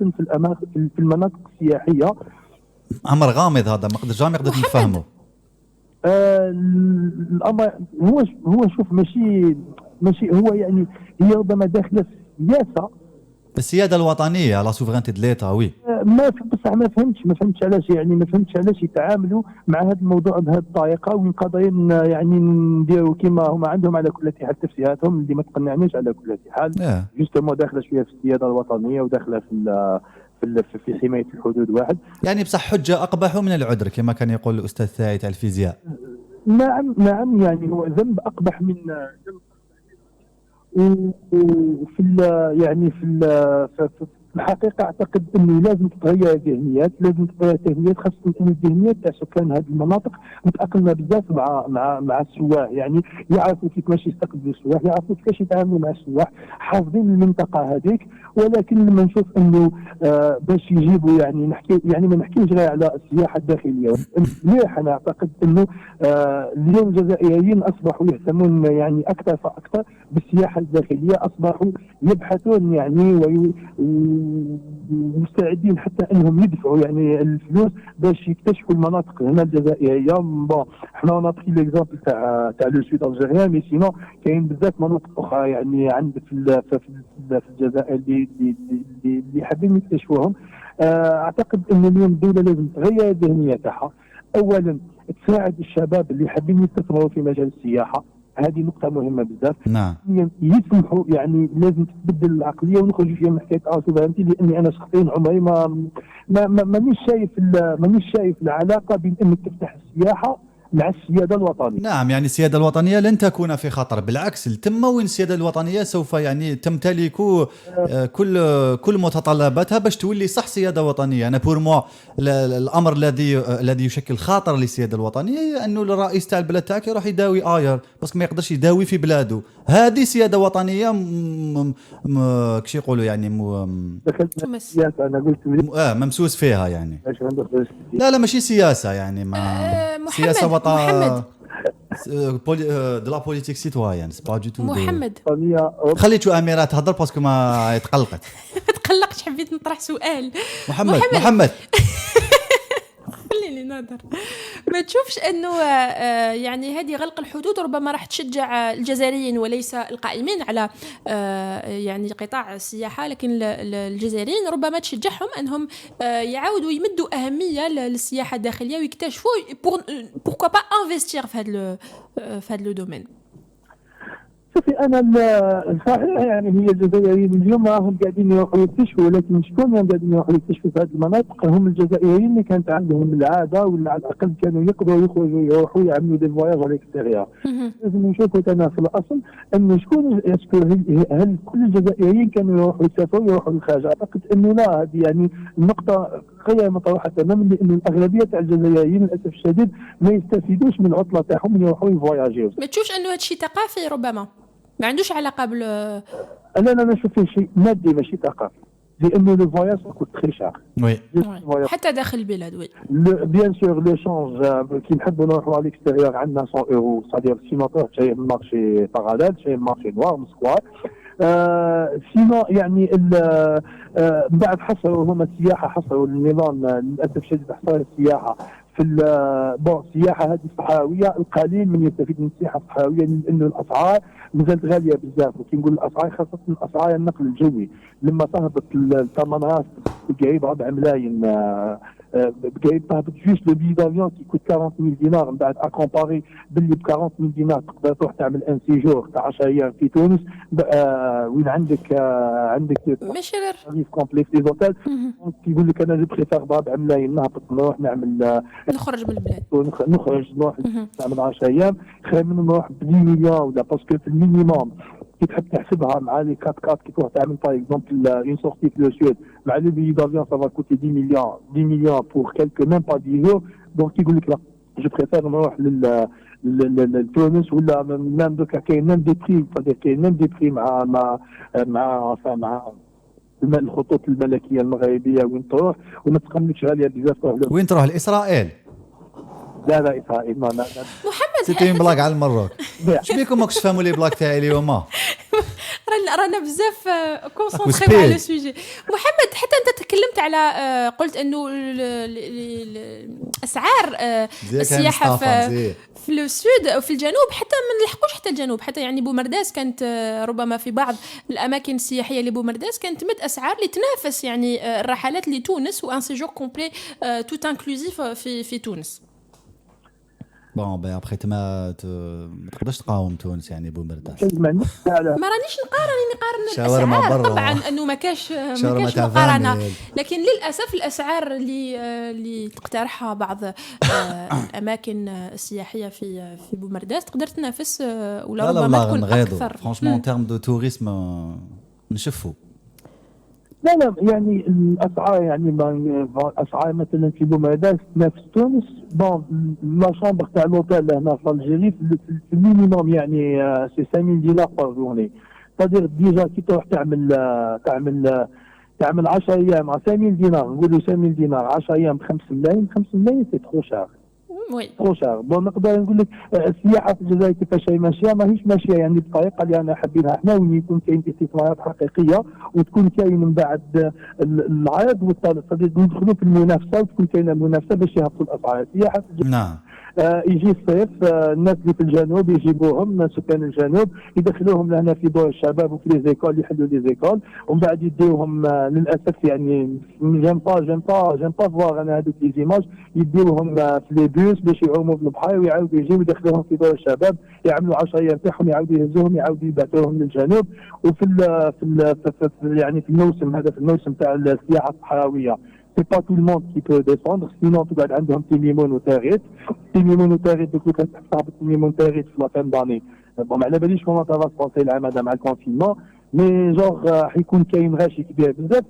في المناطق السياحيه. امر غامض هذا، ما قدر نفهمه. الامر هو شوف ماشي هو يعني هي ربما داخله في السياسه، السياده الوطنيه، لا سوفرينتي دو ليتا. وي بصح ما فهمتش علاش، يعني ما فهمتش علاش يتعاملوا مع هذا الموضوع بهذه الطريقه، وين قادرين يعني نديروا كما هما عندهم على كل حال تفسيراتهم اللي ما تقنعنيش على كل حال. جوستومون داخله شويه في السياده الوطنيه وداخله في حمايه الحدود واحد، يعني بصح حجه اقبح من العذر كما كان يقول الاستاذ ثاعي تاع الفيزياء. نعم يعني هو ذنب اقبح من وفي يعني في الحقيقه اعتقد انه لازم تتغير الذهنيات، خاصه ان الذهنيات تاع سكان هذه المناطق متاقلمه بزاف مع السواح، يعني يعرفوا كيفاش يستقبلوا السواح، يعرفوا كيفاش يتعاملوا مع السواح، حافظين المنطقه هذيك. ولكن لما نشوف انه باش يجيبوا يعني ما نحكيش غير على السياحه الداخليه، مليح. انا اعتقد انه اليوم الجزائريين اصبحوا يهتمون يعني اكثر فاكثر بالسياحه الداخليه، اصبحوا يبحثون يعني ومستعدين حتى انهم يدفعوا يعني الفلوس باش يكتشفوا المناطق هنا الجزائريه. بون احنا نعطي ليكزامبل تاع لو سود الجيريان، مي سينو كاين بزاف مناطق اخرى يعني عند في الجزائر اللي حابين يكتشفوهم. اعتقد ان اليوم الدوله لازم تغير الذهنيه تاعها، اولا تساعد الشباب اللي حابين يستثمروا في مجال السياحه، هذه نقطة مهمة بزاف. نعم. يسمحوا يعني لازم تتبدل العقلية ونخرجوا فيها من حكاية سوفرينتي، لأني أنا شخصيا عمري مانيش شايف العلاقة بين أنك تفتح السياحة مع السيادة الوطنية. نعم، يعني السيادة الوطنية لن تكون في خطر، بالعكس تم وين السيادة الوطنية سوف يعني تمتلك كل متطلباتها باش تولي صح سيادة وطنية. أنا بور موا الأمر الذي يشكل خاطر للسيادة الوطنية هي أنه الرئيس تاع البلاد تاعك يروح يداوي آير بس ما يقدرش يداوي في بلاده. هذه سيادة وطنية كش يقولوا يعني سياسة. أنا قلت ممسوس فيها يعني. لا ماشي سياسة يعني سياسة وطن de la politique citoyenne, c'est pas du tout. محمد خليتو أميرة تهضر باسكو ما تقلقت. ما تقلقش، حبيت نطرح سؤال. محمد ما تشوفش انه يعني هذه غلق الحدود ربما راح تشجع الجزائريين وليس القائمين على يعني قطاع السياحه، لكن الجزائريين ربما تشجعهم انهم يعاودوا يمدوا اهميه للسياحه الداخليه ويكتشفوا pourquoi pas investir في هذا لو دومين. شوفي انا الصحيح يعني هي الجزائريين اليوم راهم قاعدين يروحوا يكتشفوا، ولكن شكون اللي قاعدين يروحوا يكتشفوا في هذه المناطق؟ هم الجزائريين اللي كانت عندهم العاده ولا على الاقل كانوا يقدروا يخرجوا يروحوا يعملوا دي فواياج على الاكستيريور. لازم نشوفوا انا في الاصل انه شكون هل كل الجزائريين كانوا يروحوا يسافروا يروحوا للخارج؟ اعتقد انه لا، هذه يعني النقطه غير مطروحه تماما، لانه الاغلبيه تاع الجزائريين للاسف الشديد ما يستفيدوش من العطله تاعهم اللي يروحوا يفواياجيو. ما تشوفش انه هذا الشيء ثقافي ربما ما عندوش علاقه انا نشوف فيه شيء مادي ماشي ثقافي، لانه لو فواياج كوت تري شار. وي حتى داخل البلاد. وي بيان سور لو شونج كي نحبوا نروحوا على الاكستيريور عندنا 100 اورو، صادير سينو تروح شيء من مارشي باراليل شيء من مارشي نوار مسكوار. سينو يعني من بعد حصروا هما السياحه، حصروا النظام للاسف الشديد حصر السياحه في السياحه هذه الصحراويه، القليل من يستفيد من السياحه الصحراويه لانه الاسعار مازالت غاليه بزاف، وكي نقول الاسعار خاصه اسعار النقل الجوي لما تهبط الثمن راس قريب 4 ملايين، قريب تهبط جوست لو بي دافيون كي كوت 40000 دينار، من بعد اكومباري باللي ب 40000 دينار تقدر تروح تعمل ان سيجور تاع 10 ايام في تونس، وين عندك ماشي غير كومبليكس دي زوتيل. كيقول لك انا جو بريفير ب 4 ملايين نهبط نروح نعمل نخرج من البلاد، نروح نعمل 10 ايام خير من نروح ب 10 مليون، ولا باسكو في المينيموم كي تحب تحسبها مع لي 4 كي تروح تعمل باغ اكزومبل اون سورتي في لو سود مع لو بي دافيون سافا كوتي 10 مليون بور كالكو ميم با 10 جور. دونك كيقول لك لا جو بريفير نروح لتونس، ولا ميم دوكا كاين ميم دي بري، كاين ميم دي بري مع الخطوط الملكيه المغربيه وين تروح وما تقنكش غاليه بزاف. وين تروح لاسرائيل؟ لا اسرائيل ما محمد سيتي بلاك على المروك. شبيكم ماكش فهموا لي بلاك تاعي اليوم؟ رانا بزاف كونسونطري على السوجي. محمد حتى انت تكلمت على قلت انه اسعار السياحه في السود او في الجنوب حتى ما نلحقوش حتى الجنوب، حتى يعني بومرداس كانت ربما في بعض الاماكن السياحيه لبومرداس كانت تمد اسعار لتنافس يعني الرحلات لتونس وان سيجور كومبلي توت انكلوزيف في تونس. بون ابخي ما تقدرش تقاوم تونس يعني بومرداس. ما رانيش نقارن الاسعار طبعا انه ما كاش مقارنه، لكن للاسف الاسعار اللي تقترحها بعض الاماكن السياحيه في بومرداس تقدر تنافس ولا ربما تكون اكثر. فرانشمون تيرم دو توريزم نشوفوا لا يعني الاسعار يعني الاسعار مثلا في بومرداس تنافس تونس. بون لا شامبر تاع لوتيل هنا في الجيري في المينيموم يعني سي 5000 دينار بار جورني، تادير ديجا كي تروح تعمل 10 ايام على 5000 دينار، نقولوا 5000 دينار 10 ايام ب 5 ملايين، 5 ملايين سي ترو شار. وي ترو شار. بون نقدر نقول لك السياحه في الجزائر كيفاش هي ماشيه، ماهيش ماشيه يعني بالطريقه اللي انا حابينها احنا، وين يكون كاين استثمارات حقيقيه وتكون كاين من بعد العرض والطلب، ندخلوا في المنافسه وتكون كاينه المنافسه باش يهبطوا الاسعار. السياحه في الجزائر نعم يجي الصيف الناس اللي في الجنوب يجيبوهم سكان الجنوب يدخلوهم لهنا في دور الشباب وفي لي زيكول يحلوا لي زيكول، ومن بعد يديوهم للاسف يعني جيم با فوار انا هذوك لي زيماج يديوهم في لي بوس باش يعوموا في البحر ويعاودوا يجيو يدخلوهم في دور الشباب يعملوا 10 ايام تاعهم يعاودوا يهزوهم يعاودوا يبعثوهم للجنوب. وفي يعني في الموسم هذا في الموسم تاع السياحه الصحراويه c'est pas tout le monde qui peut descendre, sinon تقعد عندهم تيميمون وتاغيت دوك تهبط تيميمون تاغيت في لافان داني. بون ما على باليش كومون سافا سبونسي العام هذا مع الكونفينمون، مي جوغ حيكون كاين غاشي كبير بزاف.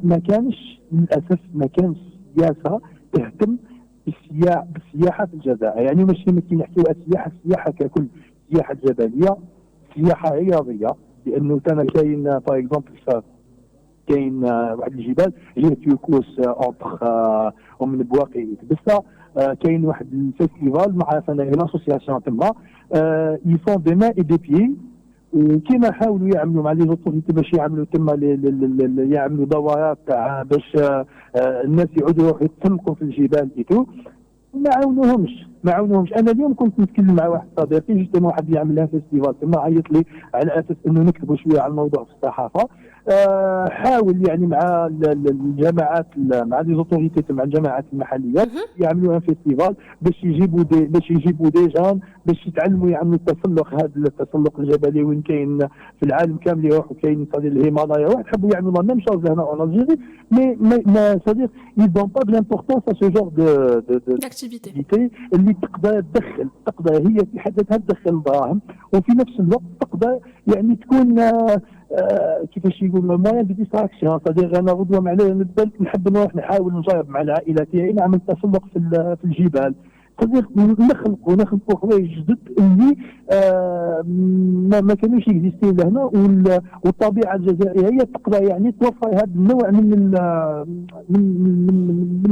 ما كانش للاسف ما كانش سياسه تهتم بالسياحه في الجزائر، يعني ماشي كي نحكيو على السياحه ككل، سياحه جبليه سياحه رياضيه، لانه كان كاين باغ اكزومبل كاين واحد الجبال جبل تيوكوس اونتر ومن بواقي تبسه، كاين واحد الفيستيفال مع فنانين اسوسياسيون تما يفون دي مان اي دي بيي، وكيما حاولوا يعملوا مع لي زوتوريتي باش يعملوا تما يعملوا دورات تاع باش الناس يعودوا يروحوا يتسلقوا في الجبال ايتو. ما عاونوهمش. انا اليوم كنت نتكلم مع واحد صديقي جوستومون واحد يعمل لها فيستيفال تما، عيط لي على اساس انه نكتبوا شويه على الموضوع في الصحافه. حاول يعني مع الجماعات مع لي زوتوريتي مع الجماعات المحليات يعملوا ان فيستيفال باش يجيبوا دي جان باش يتعلموا يعملوا التسلق، هذا التسلق الجبلي وين كاين في العالم كامل يروحوا، كاين صديق الهيمالايا واحد حبوا يعملوا لا ميم شوز هنا اون الجيري، مي صديق ils donnent pas de l'importance à ce genre d'activité اللي تقدر هي في حد ذاتها تدخل دراهم، وفي نفس الوقت تقدر يعني تكون كيفاش يقول موان دي ديستراكسيون. صديق انا غدوه مع نحب نروح نحاول نجرب مع العائله تاعي نعمل تسلق في الجبال. صديق نخلقوا حوايج جدد اللي ما كانوش يكزيستيو لهنا، والطبيعه الجزائريه تقدر يعني توفر هذا النوع من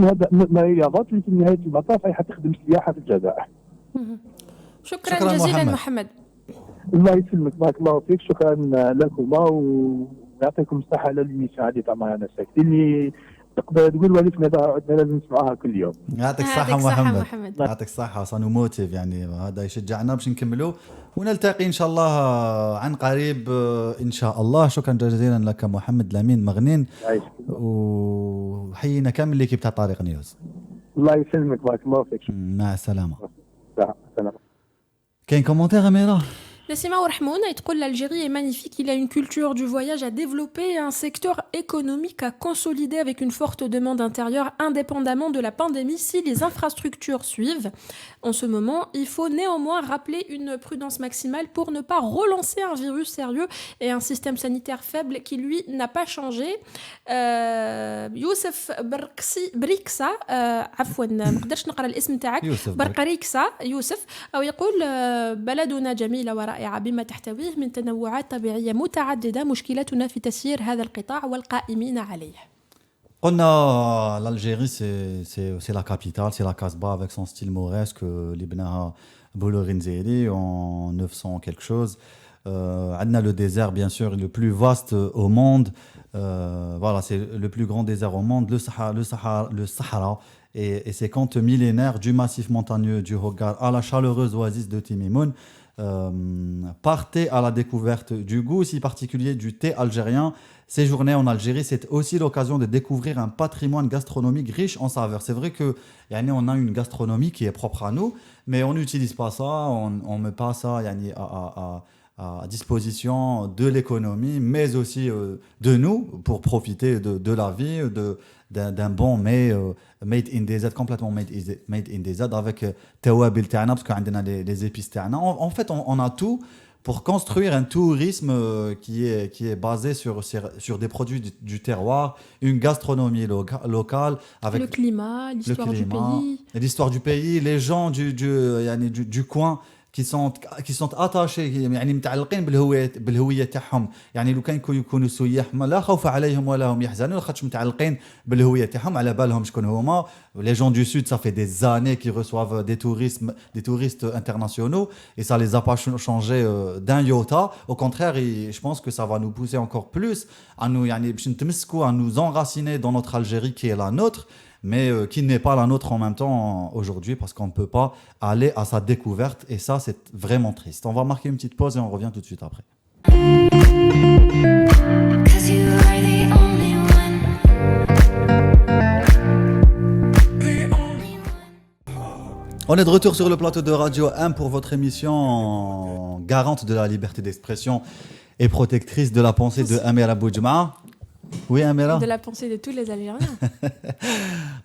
هذا الرياضات اللي في نهايه المطاف راح تخدم السياحه في الجزائر. شكرا جزيلا محمد. الله يسلمك، بارك الله فيك، شكرا لكم ويعطيكم الصحه على الميسيون هذه تاع معنا ساكتين اللي تقدر تقول ولكن عندنا لازم نسمعها كل يوم. يعطيك الصحة محمد. يعطيك الصحة، صانو موتيف يعني هذا يشجعنا باش نكملوا ونلتقي إن شاء الله عن قريب إن شاء الله. شكرا جزيلا لك محمد لامين مغنين، وحيينا كامل ليكيب تاع طريق نيوز. الله يسلمك، بارك الله فيك. مع السلامة. سلام. كاين كومونتير أميرة؟ Nassima Ourahmoun تقول l'Algérie est magnifique, il a une culture du voyage à développer et un secteur économique à consolider avec une forte demande intérieure indépendamment de la pandémie si les infrastructures suivent. En ce moment, il faut néanmoins rappeler une prudence maximale pour ne pas relancer un virus sérieux et un système sanitaire faible qui lui n'a pas changé. يوسف بريكسا عفوا ما نقدرش نقرا الاسم تاعك، برقريكسا يوسف، أو يقول بلدنا جميلة ورائعة بما تحتويه من تنوعات طبيعية متعددة، مشكلتنا في تسيير هذا القطاع والقائمين عليه. قلنا l'Algérie c'est la capitale, c'est la Casbah avec son style mauresque اللي بناها Boulogne Zéri en 900 quelque chose. عندنا le désert bien sûr le plus vaste au monde. Voilà, c'est le plus grand désert au monde, le Sahara et ses contes millénaires du massif montagneux du Hogar à la chaleureuse oasis de Timimoun. Partez à la découverte du goût si particulier du thé algérien. Séjourner en Algérie, c'est aussi l'occasion de découvrir un patrimoine gastronomique riche en saveurs. C'est vrai que on a une gastronomie qui est propre à nous, mais on n'utilise pas ça, on met pas ça à disposition de l'économie, mais aussi de nous pour profiter de la vie, d'un bon made in DZ, complètement made in DZ avec tawabil ta'na parce qu'on a les épices ta'na. En fait, on a tout pour construire un tourisme qui est basé sur des produits du terroir, une gastronomie locale avec le climat, l'histoire du pays, les gens du coin qui sont attachés يعني متعلقين بالهويه تاعهم. يعني لو كان يكونوا سياح لا خوف عليهم ولا هم يحزنون خاطش متعلقين بالهويه تاعهم، على بالهم شكون هما. Les gens du sud, ça fait des années qu'ils reçoivent des touristes internationaux et ça les a pas changé d'un iota. Au contraire, je pense que ça va nous pousser encore plus à nous à nous enraciner dans notre Algérie qui est la nôtre, mais qui n'est pas la nôtre en même temps aujourd'hui parce qu'on ne peut pas aller à sa découverte et ça c'est vraiment triste. On va marquer une petite pause et on revient tout de suite après. On est de retour sur le plateau de Radio 1 pour votre émission garante de la liberté d'expression et protectrice de la pensée de Amira Boudjma. Oui, Amira. De la pensée de tous les Algériens.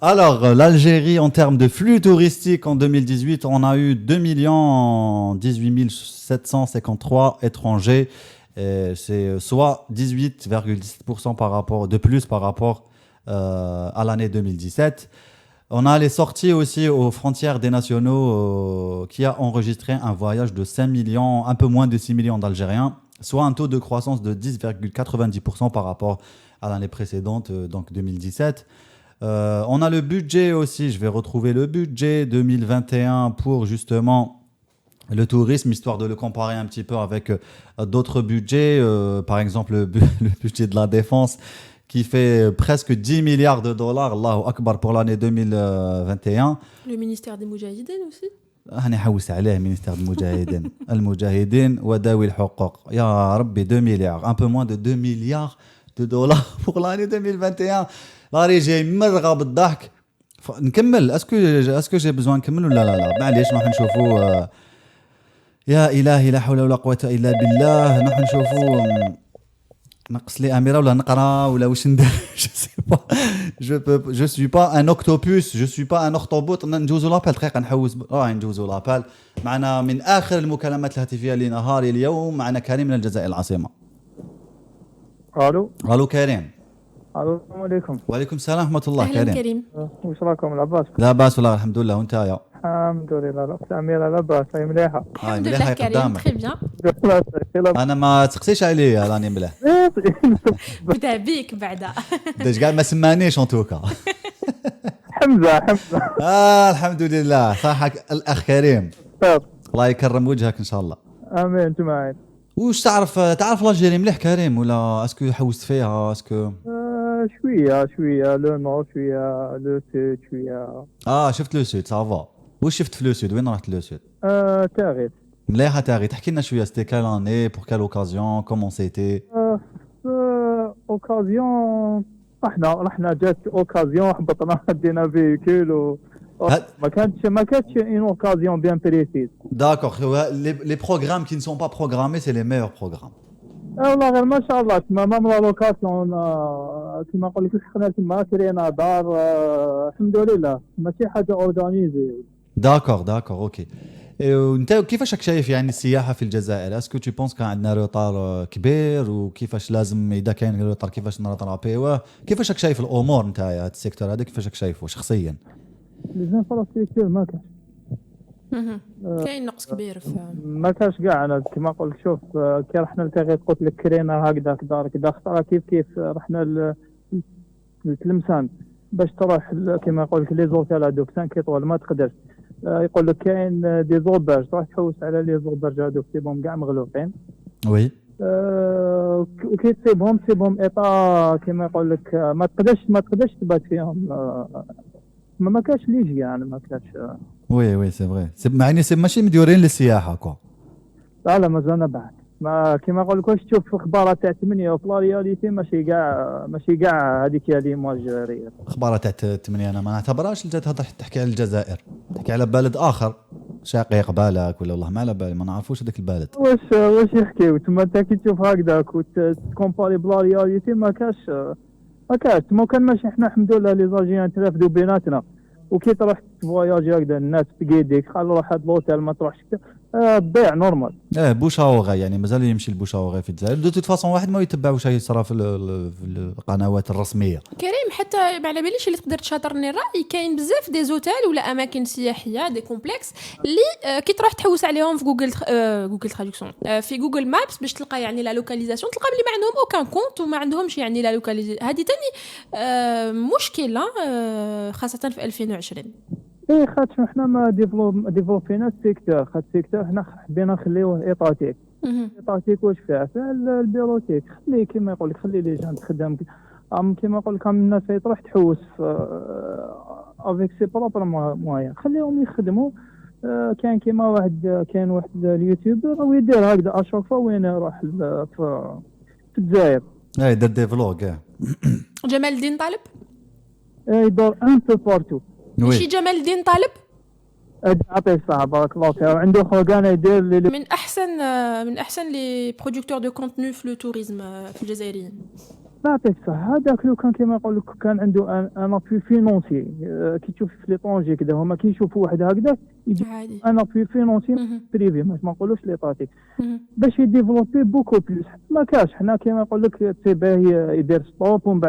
Alors, l'Algérie, en termes de flux touristique, en 2018, on a eu 2 18 753 étrangers. C'est soit 18,17% de plus par rapport à l'année 2017. On a les sorties aussi aux frontières des nationaux qui a enregistré un voyage de 5 millions, un peu moins de 6 millions d'Algériens, soit un taux de croissance de 10,90% par rapport à l'année précédente, donc 2017. On a le budget aussi, je vais retrouver le budget 2021 pour justement le tourisme, histoire de le comparer un petit peu avec d'autres budgets, par exemple le budget de la défense, qui fait presque 10 milliards de dollars, Allahu Akbar, pour l'année 2021. Le ministère des Moudjahidines aussi. أنا حوس عليه ministère المجاهدين وذوي الحقوق يا ربي 2 milliards un peu moins de 2 milliards de dollars pour l'année 2021 لاري جاي مرغى بالضحك نكمل اسكو جي بزوان نكمل ولا لا معليش نروح نشوفوا يا إلهي لا حول ولا قوة إلا بالله نروح نشوفوا نقص لي أميرة ولا نقرا ولا واش ندير je suis pas un octopus je suis pas un اخطبوط نجوزوا لابال دقيقة نحوس نجوزوا لابال معنا من آخر المكالمات الهاتفية لنهار اليوم معنا كريم من الجزائر العاصمة. الو كريم. الو السلام عليكم. وعليكم السلام ورحمة الله. أهلا كريم. واش راكم لاباس؟ لا باس والله الحمد لله وانت يا؟ الحمد لله الاخت اميره لاباس هي مليحه. الحمد لله كريم تري بيان. انا ما تقسيش عليا راني مليح. بدا بيك بعدا. داش كاع ما سمانيش ان توكا. حمزه الحمد لله صحك الاخ كريم. الله يكرم وجهك ان شاء الله. امين انت معي. واش تعرف لاجيري مليح كريم ولا اسكو حوست فيها اسكو؟ شويه لو نور شويه لو سود شويه. شفت لو سود سافا. واش شفت في لو سود وين رحت لو سود؟ تاغيت. مليحه تاغيت تحكي لنا شويه ستي كال اني بور كال اوكازيون كومون سيتي؟ اوكازيون رحنا جات اوكازيون هبطنا دينا فيكول ما كانتش اون اوكازيون بيان بريسيز. داكوغ لي بروغرام كي نسون با بروغرامي سي لي ميور بروغرام. والله غير ما شاء الله تما مام لا لوكاسيون كيما نقول لك حنا تما كرينا دار الحمد لله ماشي حاجه اورغانيزي. داكوغ اوكي. وانت كيفاش راك شايف يعني السياحه في الجزائر؟ اسكو تي بونس كان عندنا روطار كبير وكيفاش لازم اذا كاين روطار كيفاش نراترابيوه؟ كيفاش راك شايف الامور نتايا هذا السيكتور هذا كيفاش راك شايفه شخصيا؟ لي زانفراستركتور ما كاش كاين نقص كبير ما كاش كاع. انا كيما نقول لك شوف كي رحنا لتغيط قلت لك كرينا هكذا كذا خطره كيف رحنا لتلمسان باش تروح كيما نقول لك لي زوتيل هذوك 5 ايطوال ما تقدرش. يقول لك كاين دي زوبرج تروح تحوس على لي زوبرج هذوك سيبهم كاع مغلوقين. وي وكي تسيبهم ايطا كيما يقول لك ما تقدرش تبات فيهم. ما كاش ليش يعني ما كاش. وي سي فري معني سي ماشي مديورين للسياحه كو. لا مازالنا بعد ما كيما نقول لك واش تشوف في اخبارات تاع 8 وفي لا رياليتي ماشي كاع هذيك هي ليماج ريال. اخبارات تاع 8 انا ما نعتبرهاش انت تحكي على الجزائر تحكي على بلد اخر شقيق بالك ولا والله ما على بالي ما نعرفوش هذاك البلد. واش يحكيو تما انت كي تشوف هكذاك وتكومباري بلا رياليتي ما كاش ما كان ماشي احنا الحمد لله لي زاجيان ترافدوا بيناتنا وكي تروح تفواياجي هكذا الناس تقيدك خلي روح هاد لوتيل ما تروحش تضيع نورمال. بوشاوغي يعني مازال يمشي البوشاوغي في الجزائر دو توت فاصون واحد ما يتبع واش يصرى في القنوات الرسميه. كريم حتى ما على باليش اللي تقدر تشاطرني الراي كاين بزاف دي زوتيل ولا اماكن سياحيه دي كومبلكس اللي كي تروح تحوس عليهم في جوجل تراديكسيون في جوجل مابس باش تلقى يعني لا لوكاليزاسيون تلقى بلي ما عندهم اوكان كونت وما عندهمش يعني لا لوكاليزاسيون. هذه ثاني مشكله خاصه في 2020. خاطر حنا ما ديفلوبينا السيكتور حنا حبينا نخليوه ايطاتيك. ايطاتيك واش فيها البيروتيك خليه كيما يقول لك خلي لي جان تخدم كيما يقول لك الناس تروح تحوس افيك سي بروبر مويا خليهم يخدموا. كاين واحد اليوتيوبر ويدير هكذا اشوك فوا وين يروح في الجزائر يدير دي فلوغ. جمال الدين طالب يدور ان بو بارتو. ماشي جمال الدين طالب يعطيك الصحة بارك الله فيك. عنده خوغان يدير من احسن لي برودكتور دو كونتوني في لو توريزم في الجزائريين. يعطيك الصحة. هذاك لو كان كيما يقول لك كان عنده ان ابي فينونسي كي تشوف في لي طونجي كذا هما كي يشوفوا واحد هكذا يجي ان ابي فينونسي بريفي ما نقولوش لي طاتيك باش يديفلوبي بوكو بليس. ما كاش حنا كيما يقول لك تباه يدير ستوب ومن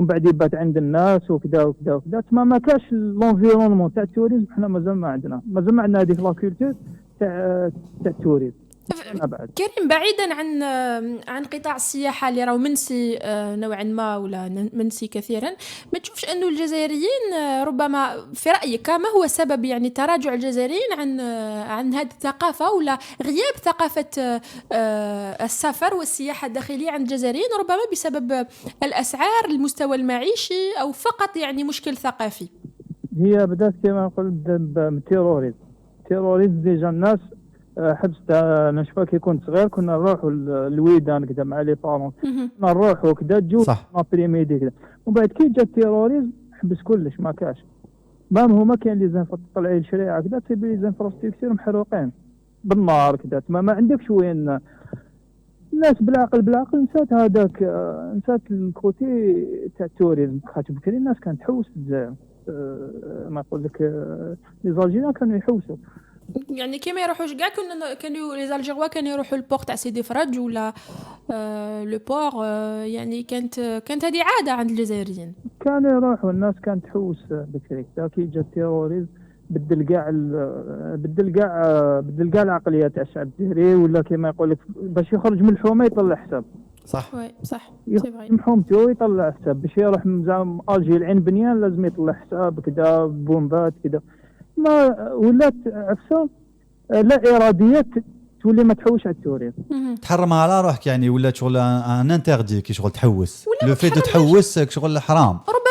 بعد يبات عند الناس وكذا تما ما كاش لونفيرونمون تاع التوريزم. حنا مازال ما عندنا هذيك لا كولتور تاع التوريزم. أنا بعد كريم، بعيدا عن قطاع السياحة اللي راهو منسي نوعا ما ولا منسي كثيرا، ما تشوفش أنه الجزائريين ربما في رأيك ما هو سبب يعني تراجع الجزائريين عن هذه الثقافة ولا غياب ثقافة السفر والسياحة الداخلية عند الجزائريين، ربما بسبب الأسعار، المستوى المعيشي، أو فقط يعني مشكل ثقافي؟ هي بدات كما نقول بالتيروريزم. التيروريزم ديجا الناس حبست. انا شفا كي كنت صغير كنا نروحوا الويدان كذا مع لي بارون، كنا نروحوا كذا تجو ابريميدي كذا، ومن بعد كي جا التيروريزم حبس كلش ما كاش. مام هما كاين لي طلعي الشريعه كذا تيبي لي زانفراستركتور محروقين بالنار كذا، ما عندكش وين. الناس بالعقل نسات هذاك، نسات الكوتي تاع التوريزم. خاطر بكري الناس كانت تحوس في الجزائر، ما نقول لك لي زالجيريان كانوا يحوسوا يعني كيما يروحوش كاع كانوا لي زالجيروا كانوا يروحوا البور تاع سيدي فرج ولا لو بور، يعني كانت هذه عاده عند الجزائريين. كانوا يروحوا الناس كانت تحوس بكري. كي جا التيروريزم بدل كاع العقليه تاع الشعب الجزائري، ولا كيما يقول لك باش يخرج من الحومه يطلع حساب. صح وي صح، سي فري. محومته يطلع حساب باش يروح زعما الجي العين بنيان لازم يطلع حساب كذا بومبات كذا. ما ولات عفسه لا اراديه تولي ما تحوش على التوريزم. تحرم على روحك يعني، ولا شغل ان انتردي كي شغل تحوس لو في دو تحوس شغل حرام. ربما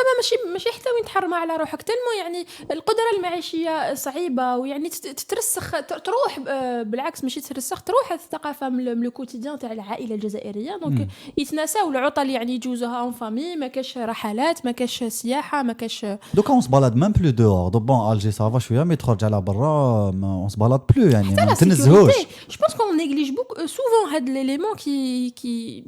ماشي حتى وين تحرم على روحك تلمو، يعني القدره المعيشيه صعيبه، ويعني تترسخ تروح بالعكس ماشي تترسخ، تروح الثقافه من لو كوتيديان تاع العائله الجزائريه. دونك يتناساو العطل يعني يجوزوها اون فامي، ما كاش رحلات، ما كاش سياحه، ما كاش. دوكا اون سبالاد ميم بلو دور دو بون الجي سافا شويه مي تخرج على برا اون سبالاد بلو يعني ما تنزهوش. Je pense qu'on néglige souvent l'élément qui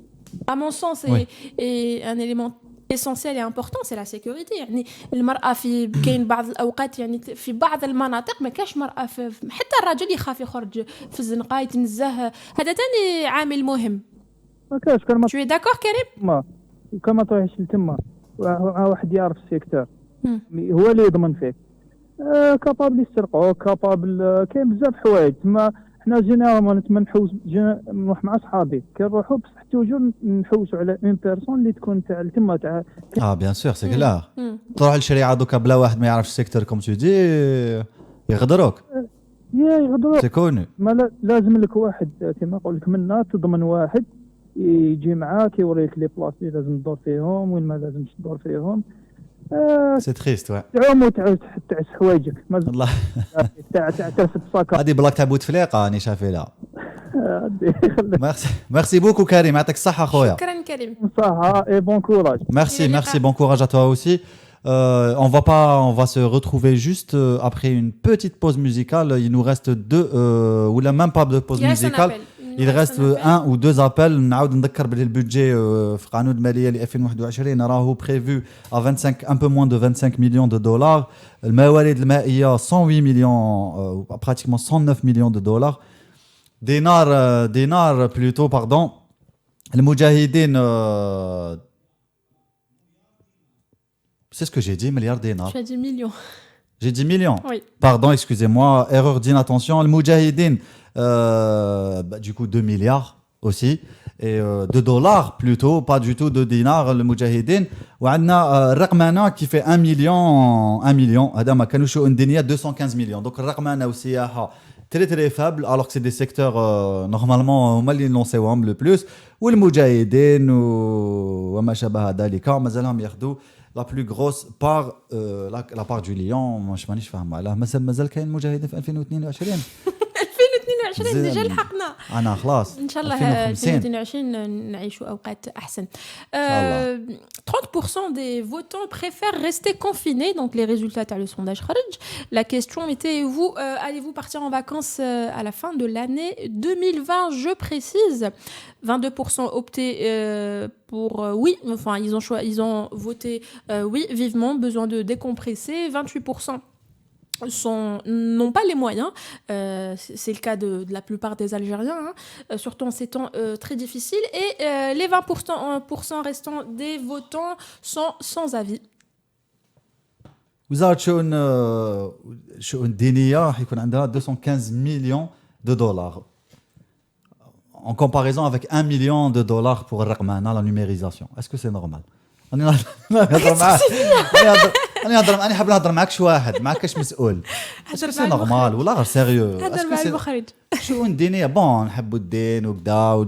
à mon sens est un élément essentiel et important, c'est la sécurité. يعني المرأة كاين بعض الأوقات يعني في بعض المناطق ما كاش مرأة حتى الرجل يخاف يخرج في الزنقة يتنزه، هذا تاني عامل مهم. ما كاش كلمة. شوي داكور كريم؟ ما كما تروحش لتما واحد يعرف السيكتور هو اللي يضمن فيك. كابابل يسرقوا، كابابل كاين بزاف حوايج. ما حنا جينيرالمون نتمنى نحوس نروح مع صحابي كي نروحوا بصح توجور نحوسوا على اون بيرسون اللي تكون تاع تما تاع بيان سور سي كلار. تروح للشريعه دوكا بلا واحد ما يعرفش السيكتور كوم تو دي يغدروك. يغدروك سي كونو. ما لازم لك واحد كما نقول لك منا تضمن واحد يجي معاك يوريك لي بلاص اللي لازم تدور فيهم وين ما لازمش تدور فيهم. سي تريست واه تعوم وتعس حوايجك والله. تاع ترفد صاكا هذه بلاك تاع بوتفليقه راني شافي لها. ميرسي بوكو كريم، يعطيك الصحه خويا. شكرا كريم. صحه اي بون كوراج. Merci, bon courage à toi aussi. On va se retrouver juste après une petite pause musicale. Il nous reste ou même pas de pause musicale. Il reste un ou deux appels. نعاود نذكر بلي البودجي في قانون الماليه ل 2021 راهو prévu à 25 un peu moins de 25 millions de dollars. الموارد المائيه 108 millions pratiquement 109 millions de dollars. دينار plutôt pardon. المجاهدين c'est ce que j'ai dit, milliards dinars. Tu as dit millions. J'ai dit millions. Oui. Pardon, excusez-moi, erreur d'inattention. Le Moudjahidine, du coup 2 milliards aussi. Et de dollars plutôt, pas du tout de dinars, le Moudjahidine. Et on a Raqmana qui fait 1 million. 1 million. Adama Kanouchou Indinia 215 millions. Donc Raqmana aussi très très faible, alors que c'est des secteurs normalement au Mali non c'est le plus. Ou le Moudjahidine ou ma shabaha dalika, mazalhom yardou la plus grosse part la part du lion. Moi je مانيش فاهم علاه مازال كاين مجاهدين في 2022. 2022 ديجا لحقنا. انا خلاص ان شاء الله 2022 نعيشوا اوقات احسن. 30% des votants préfèrent rester confinés, donc les résultats تاع le sondage خرج. La question était vous allez-vous partir en vacances à la fin de l'année 2020, je précise. 22% optaient pour oui, enfin ils ont voté oui vivement, besoin de décompresser. 28% n'ont pas les moyens, c'est le cas de la plupart des Algériens, surtout en ces temps très difficiles, et les 20% restants des votants sont sans avis. وزارة شؤون دينية راح يكون عندها 215 مليون دولار en comparaison avec 1 million de dollars pour الرقمنة, la numérisation. Est-ce que c'est normal? أنا نهضر معاك. أنا حاب نهضر معاك شي واحد ما كاش مسؤول. هضر سي مع نورمال ولا غير سيريو؟ هضر مع المخرج. شؤون دينيه بون نحبوا الدين وكذا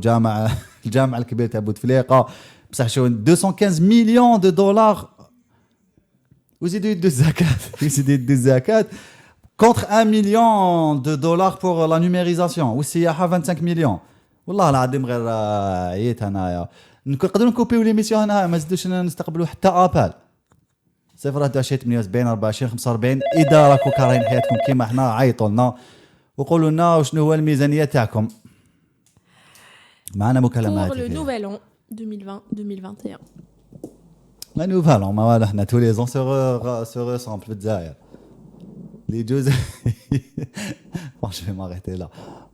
الجامع الكبير تاع بوتفليقه بصح شؤون 215 مليون دو دولار ويزيدوا يدوا الزكاه contre 1 million de dollars pour la numérisation والسياحه 25 مليون. والله العظيم غير عييت انايا. نقدروا نكوبيو ليميسيون هنا ما نزيدوش نستقبلوا حتى ابل 021 78 24 45. اذا راكم كارهين حياتكم كيما حنا عيطوا لنا وقولوا لنا وشنو هو الميزانيه تاعكم. معنا مكالمه Pour le هاتفيه. nouvel an 2020-2021. لا نوفال ما والو حنا tous les ans se ressemble في الجزائر. لي جوز je vais m'arrêter là.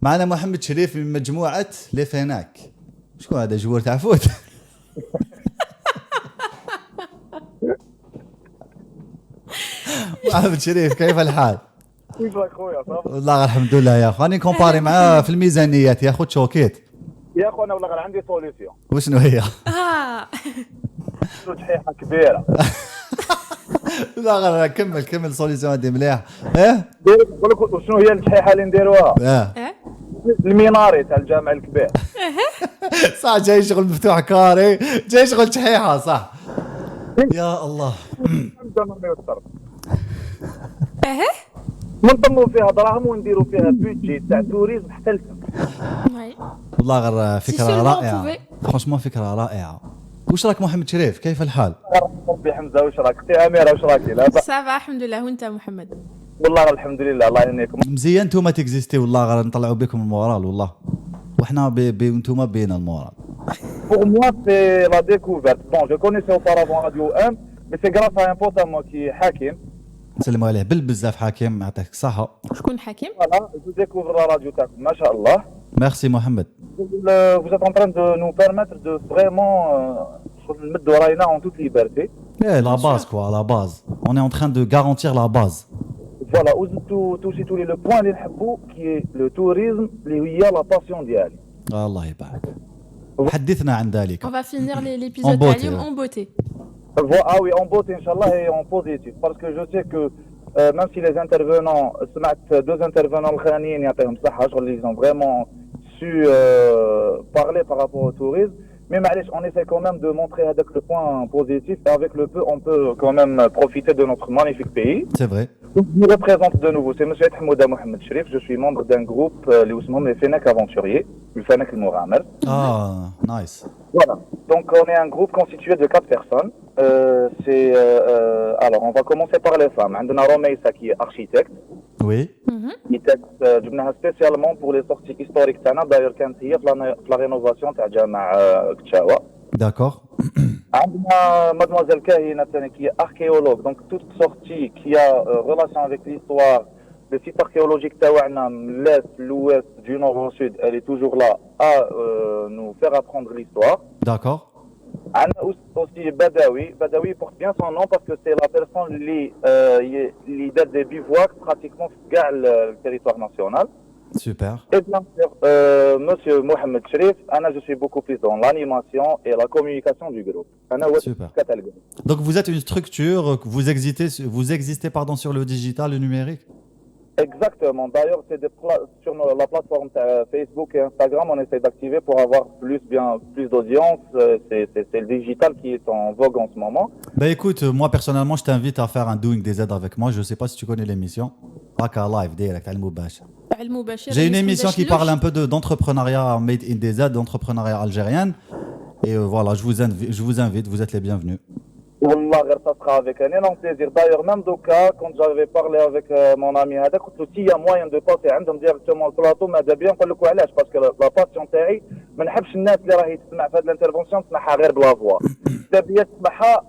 معنا محمد شريف من مجموعه لي فيناك. شكون هذا جوار تاع فوت؟ محمد شريف كيف الحال؟ كيف راك خويا صافا؟ والله غير الحمد لله يا اخو. راني كومباري معاه في الميزانيات يا اخو تشوكيت. يا اخو انا والله غير عندي سوليسيون وشنو هي؟ شحيحه كبيره. لا غير كمل سوليسيون هذه مليح. ايه؟ نقول لك شنو هي الشحيحه اللي نديروها؟ اه الميناري تاع الجامع الكبير. صح جاي شغل مفتوح كاري جاي شغل شحيحه صح. يا الله. نضموا فيها دراهم ونديروا فيها بيدجي تاع توريزم حتى لتم. والله غير فكره sûrement رائعه pouvez- فرانشمون فكره رائعه. وش راك محمد شريف كيف الحال؟ ربي حمزه واش راك؟ اختي اميره واش راكي؟ لا بأس. Ça va الحمد لله وانت محمد. والله الحمد لله الله يهنيكم. مزيان نتوما تكزيستي والله غير نطلعوا بكم المورال والله وحنا نتوما بينا المورال. Pour moi, c'est la découverte. Bon, je connaissais auparavant Radio M, mais c'est grâce à un pote à moi qui est Hakim. نسلموا عليه بالبزاف حكيم يعطيك الصحه. شكون حكيم؟ Voilà, je découvre la radio تاعكم ما شاء الله. ميرسي محمد. Vous êtes en train de nous permettre de vraiment نمدوا راينا en toute liberté. Eh, la base quoi, la base. On est en train de garantir la base. Voilà, touchez tous les le point اللي نحبوا qui est le tourisme اللي هي la passion ديالي. الله يبارك. حدثنا عن ذلك. On va finir En l'épisode beauté, تاع اليوم ouais. en beauté. Ah oui, en beauté, Inch'Allah, et en positif. Parce que je sais que même si les intervenants, deux intervenants الخرانيين يعطيهم الصحة, ils ont vraiment su parler par rapport au tourisme. Mais معليش, on essaie quand même de montrer avec le point positif. Et avec le peu, on peut quand même profiter de notre magnifique pays. C'est vrai. Donc, je me représente de nouveau. C'est M. Hamouda Mohamed Sherif. Je suis membre d'un groupe, les Fenek Aventuriers, le Fenek Mouramer. Ah, nice. Voilà. Donc, on est un groupe constitué de 4 personnes. Alors, on va commencer par les femmes. On a Romeissa qui est architecte. Oui. جبناها spécialement pour les sorties historiques تاعنا. D'ailleurs, كانت هي في la rénovation تاع جامع كتشاوة. D'accord. عندنا mademoiselle Kahina qui est archéologue. Donc, toute sortie qui a relation avec l'histoire, le site archéologique تاعنا من l'est, l'ouest, du nord au sud, elle est toujours là à nous faire apprendre l'histoire. D'accord. عندنا aussi Badawi. Badawi porte bien son nom parce que c'est la personne qui date des bivouacs pratiquement sur le territoire national. Super. Et bien sûr, Monsieur Mohamed Sherif, je suis beaucoup plus dans l'animation et la communication du groupe. Super. Donc vous êtes une structure, vous existez pardon, sur le digital, le numérique? Exactement. D'ailleurs, c'est sur la plateforme Facebook et Instagram, on essaie d'activer pour avoir plus d'audience. C'est le digital qui est en vogue en ce moment. Bah écoute, moi personnellement, je t'invite à faire un Doing des aides avec moi. Je sais pas si tu connais l'émission. Raka Live, direct, Al Mubashir. J'ai une émission qui parle un peu d'entrepreneuriat made in des aides, d'entrepreneuriat algérien. Et voilà, je vous invite, vous êtes les bienvenus. Wallah, ça sera avec un énorme plaisir. D'ailleurs, même Doka, quand j'avais parlé avec mon ami Hada, s'il y a moyen de passer directement le plateau, mais bien qu'on le coalage, parce que la passion تاعي ما نحبش الناس اللي راهي تسمع في هذه الانترفونسيون تسمعها غير بلا فوا. تبي تسمعها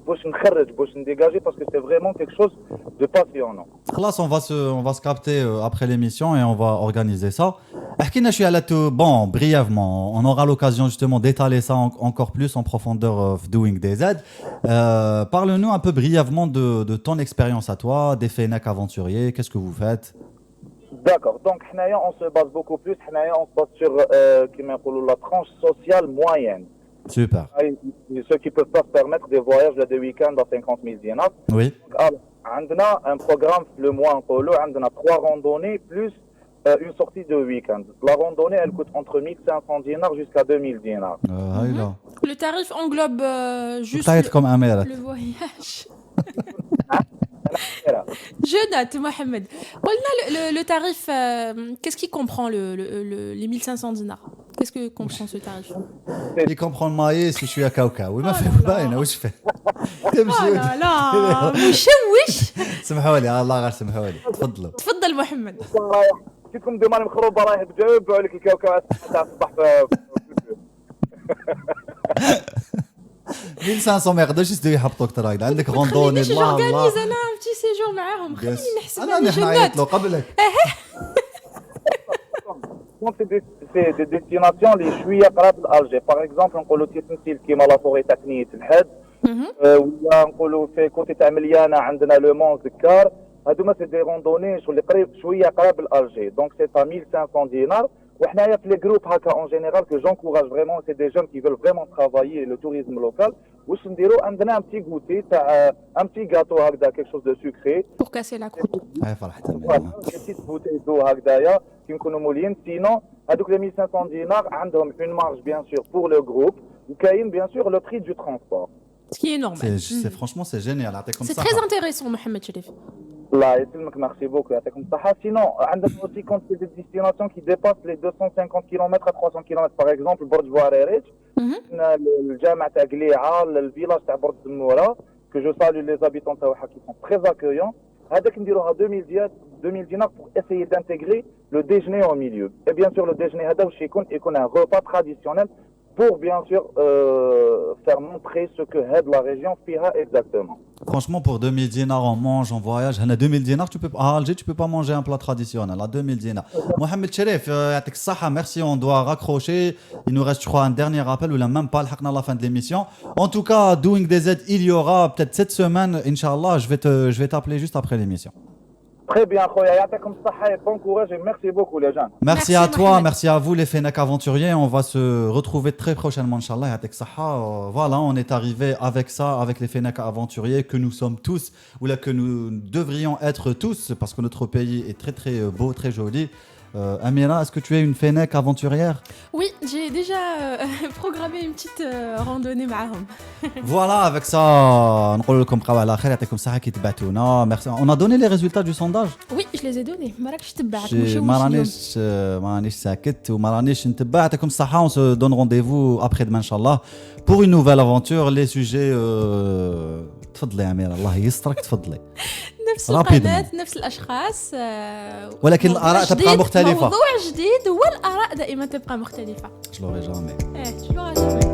باش نخرج باش نديجاجي parce que c'est vraiment quelque chose de passionnant. خلاص on va se capter après l'émission et on va organiser ça. احكينا شويه على bon brièvement on aura l'occasion justement d'étaler ça encore plus en profondeur of doing des aides. Parle-nous un peu brièvement de ton expérience à toi, des Fenek aventuriers, qu'est-ce que vous faites? D'accord. Donc, on se base beaucoup plus. On se base sur la tranche sociale moyenne. Super. Ceux qui ne peuvent pas se permettre des voyages de week-end à 50 000 dinars. Oui. On a un programme le mois en polo. On a 3 randonnées plus une sortie de week-end. La randonnée, elle coûte entre 1500 dinars jusqu'à 2000 dinars. Le tarif englobe juste comme le voyage. Je note, Mohamed. Le tarif, qu'est-ce qui comprend les 1500 dinars? Qu'est-ce que comprend ce tarif? Il comprend le maïs je suis à Kauka. Oui, ما في باينه واش فيه تمشي لا لا مشوش. سمحوا لي الله غير سمحوا لي تفضل محمد. كيكون ديما مخروبه رايح بجوب عليك الكاوكا تاع الصباح 1500 ما يقدرش يزيدوا يحبطوك ترى عندك غوندوني الله الله انا بتي سيجور معاهم خليني نحسب انا نحايط له قبلك Donc c'est des destinations les شويه قراب لالجي باغ اكزومبل نقولوا تيسنسيل كيما لا فوري تاع كنيت الحد ولا نقولوا في كوتي تاع مليانه عندنا لو مون ذكار هذوما سي دي روندوني اللي قريب شويه قراب لالجي دونك سي 1500 دينار وحنايا في لي جروب هكا اون جينيرال كو جونكوراج فريمون سي دي جون كي فيل فريمون ترافايي لو توريزم لوكال واش نديرو عندنا ان بتي غوتي تاع ان بتي غاتو هكذا كيك شوز دو سوكري بور كاسي لا كروت هاي فرحت بتيت بوتي دو هكذايا كي نكونوا مولين سينو هذوك لي 1500 دينار عندهم اون مارج بيان سور بور لو جروب وكاين بيان سور لو بري دو ترونسبور ce qui est normal. Franchement, c'est génial. C'est très intéressant, Mohamed Cherif. الله يسلمك ميرسي بوكو يعطيكم الصحة. Sinon, عندنا aussi quand c'est des destinations qui dépassent les 250 km à 300 km par exemple برج بواريريج الجامع تاع قليعة الفيلاج تاع برج النورة que je salue les habitants تاعها qui sont très accueillants. هذاك نديروها 2000 dinars pour essayer d'intégrer le déjeuner au milieu. Et bien sûr le déjeuner هذا واش يكون un repas traditionnel pour bien sûr faire montrer ce que la région fait exactement. Franchement, pour 2000 dinars, on mange, on voyage. À 2000 dinars, à Alger, tu peux pas manger un plat traditionnel. À 2000 dinars. Mohamed Cherif, merci, on doit raccrocher. Il nous reste, je crois, un dernier rappel ou là même pas à la fin de l'émission. En tout cas, Doing des aides, il y aura peut-être cette semaine, Inch'Allah, je vais t'appeler juste après l'émission. Très bien, Khoya. Yatakoum Saha et bon courage et merci beaucoup, les gens. Merci à toi, Mohamed. Merci à vous, les Fenech aventuriers. On va se retrouver très prochainement, Inch'Allah. Yatak Saha. Voilà, on est arrivé avec ça, avec les Fenech aventuriers que nous sommes tous, ou là que nous devrions être tous, parce que notre pays est très très beau, très joli. Amira, est-ce que tu es une Fenech aventurière? Oui, j'ai déjà programmé une petite randonnée معاهم. Voilà, avec ça, merci. On a donné les résultats du sondage? Oui, je les ai donnés. On se donne rendez-vous après-demain, Inch'Allah, pour une nouvelle aventure. Les sujets... تفضلي يا أميرة الله يسترك تفضلي نفس القناة نفس الأشخاص ولكن الآراء تبقى مختلفة موضوع جديد والآراء دائما تبقى مختلفة Je l'aurais jamais. Je l'aurais jamais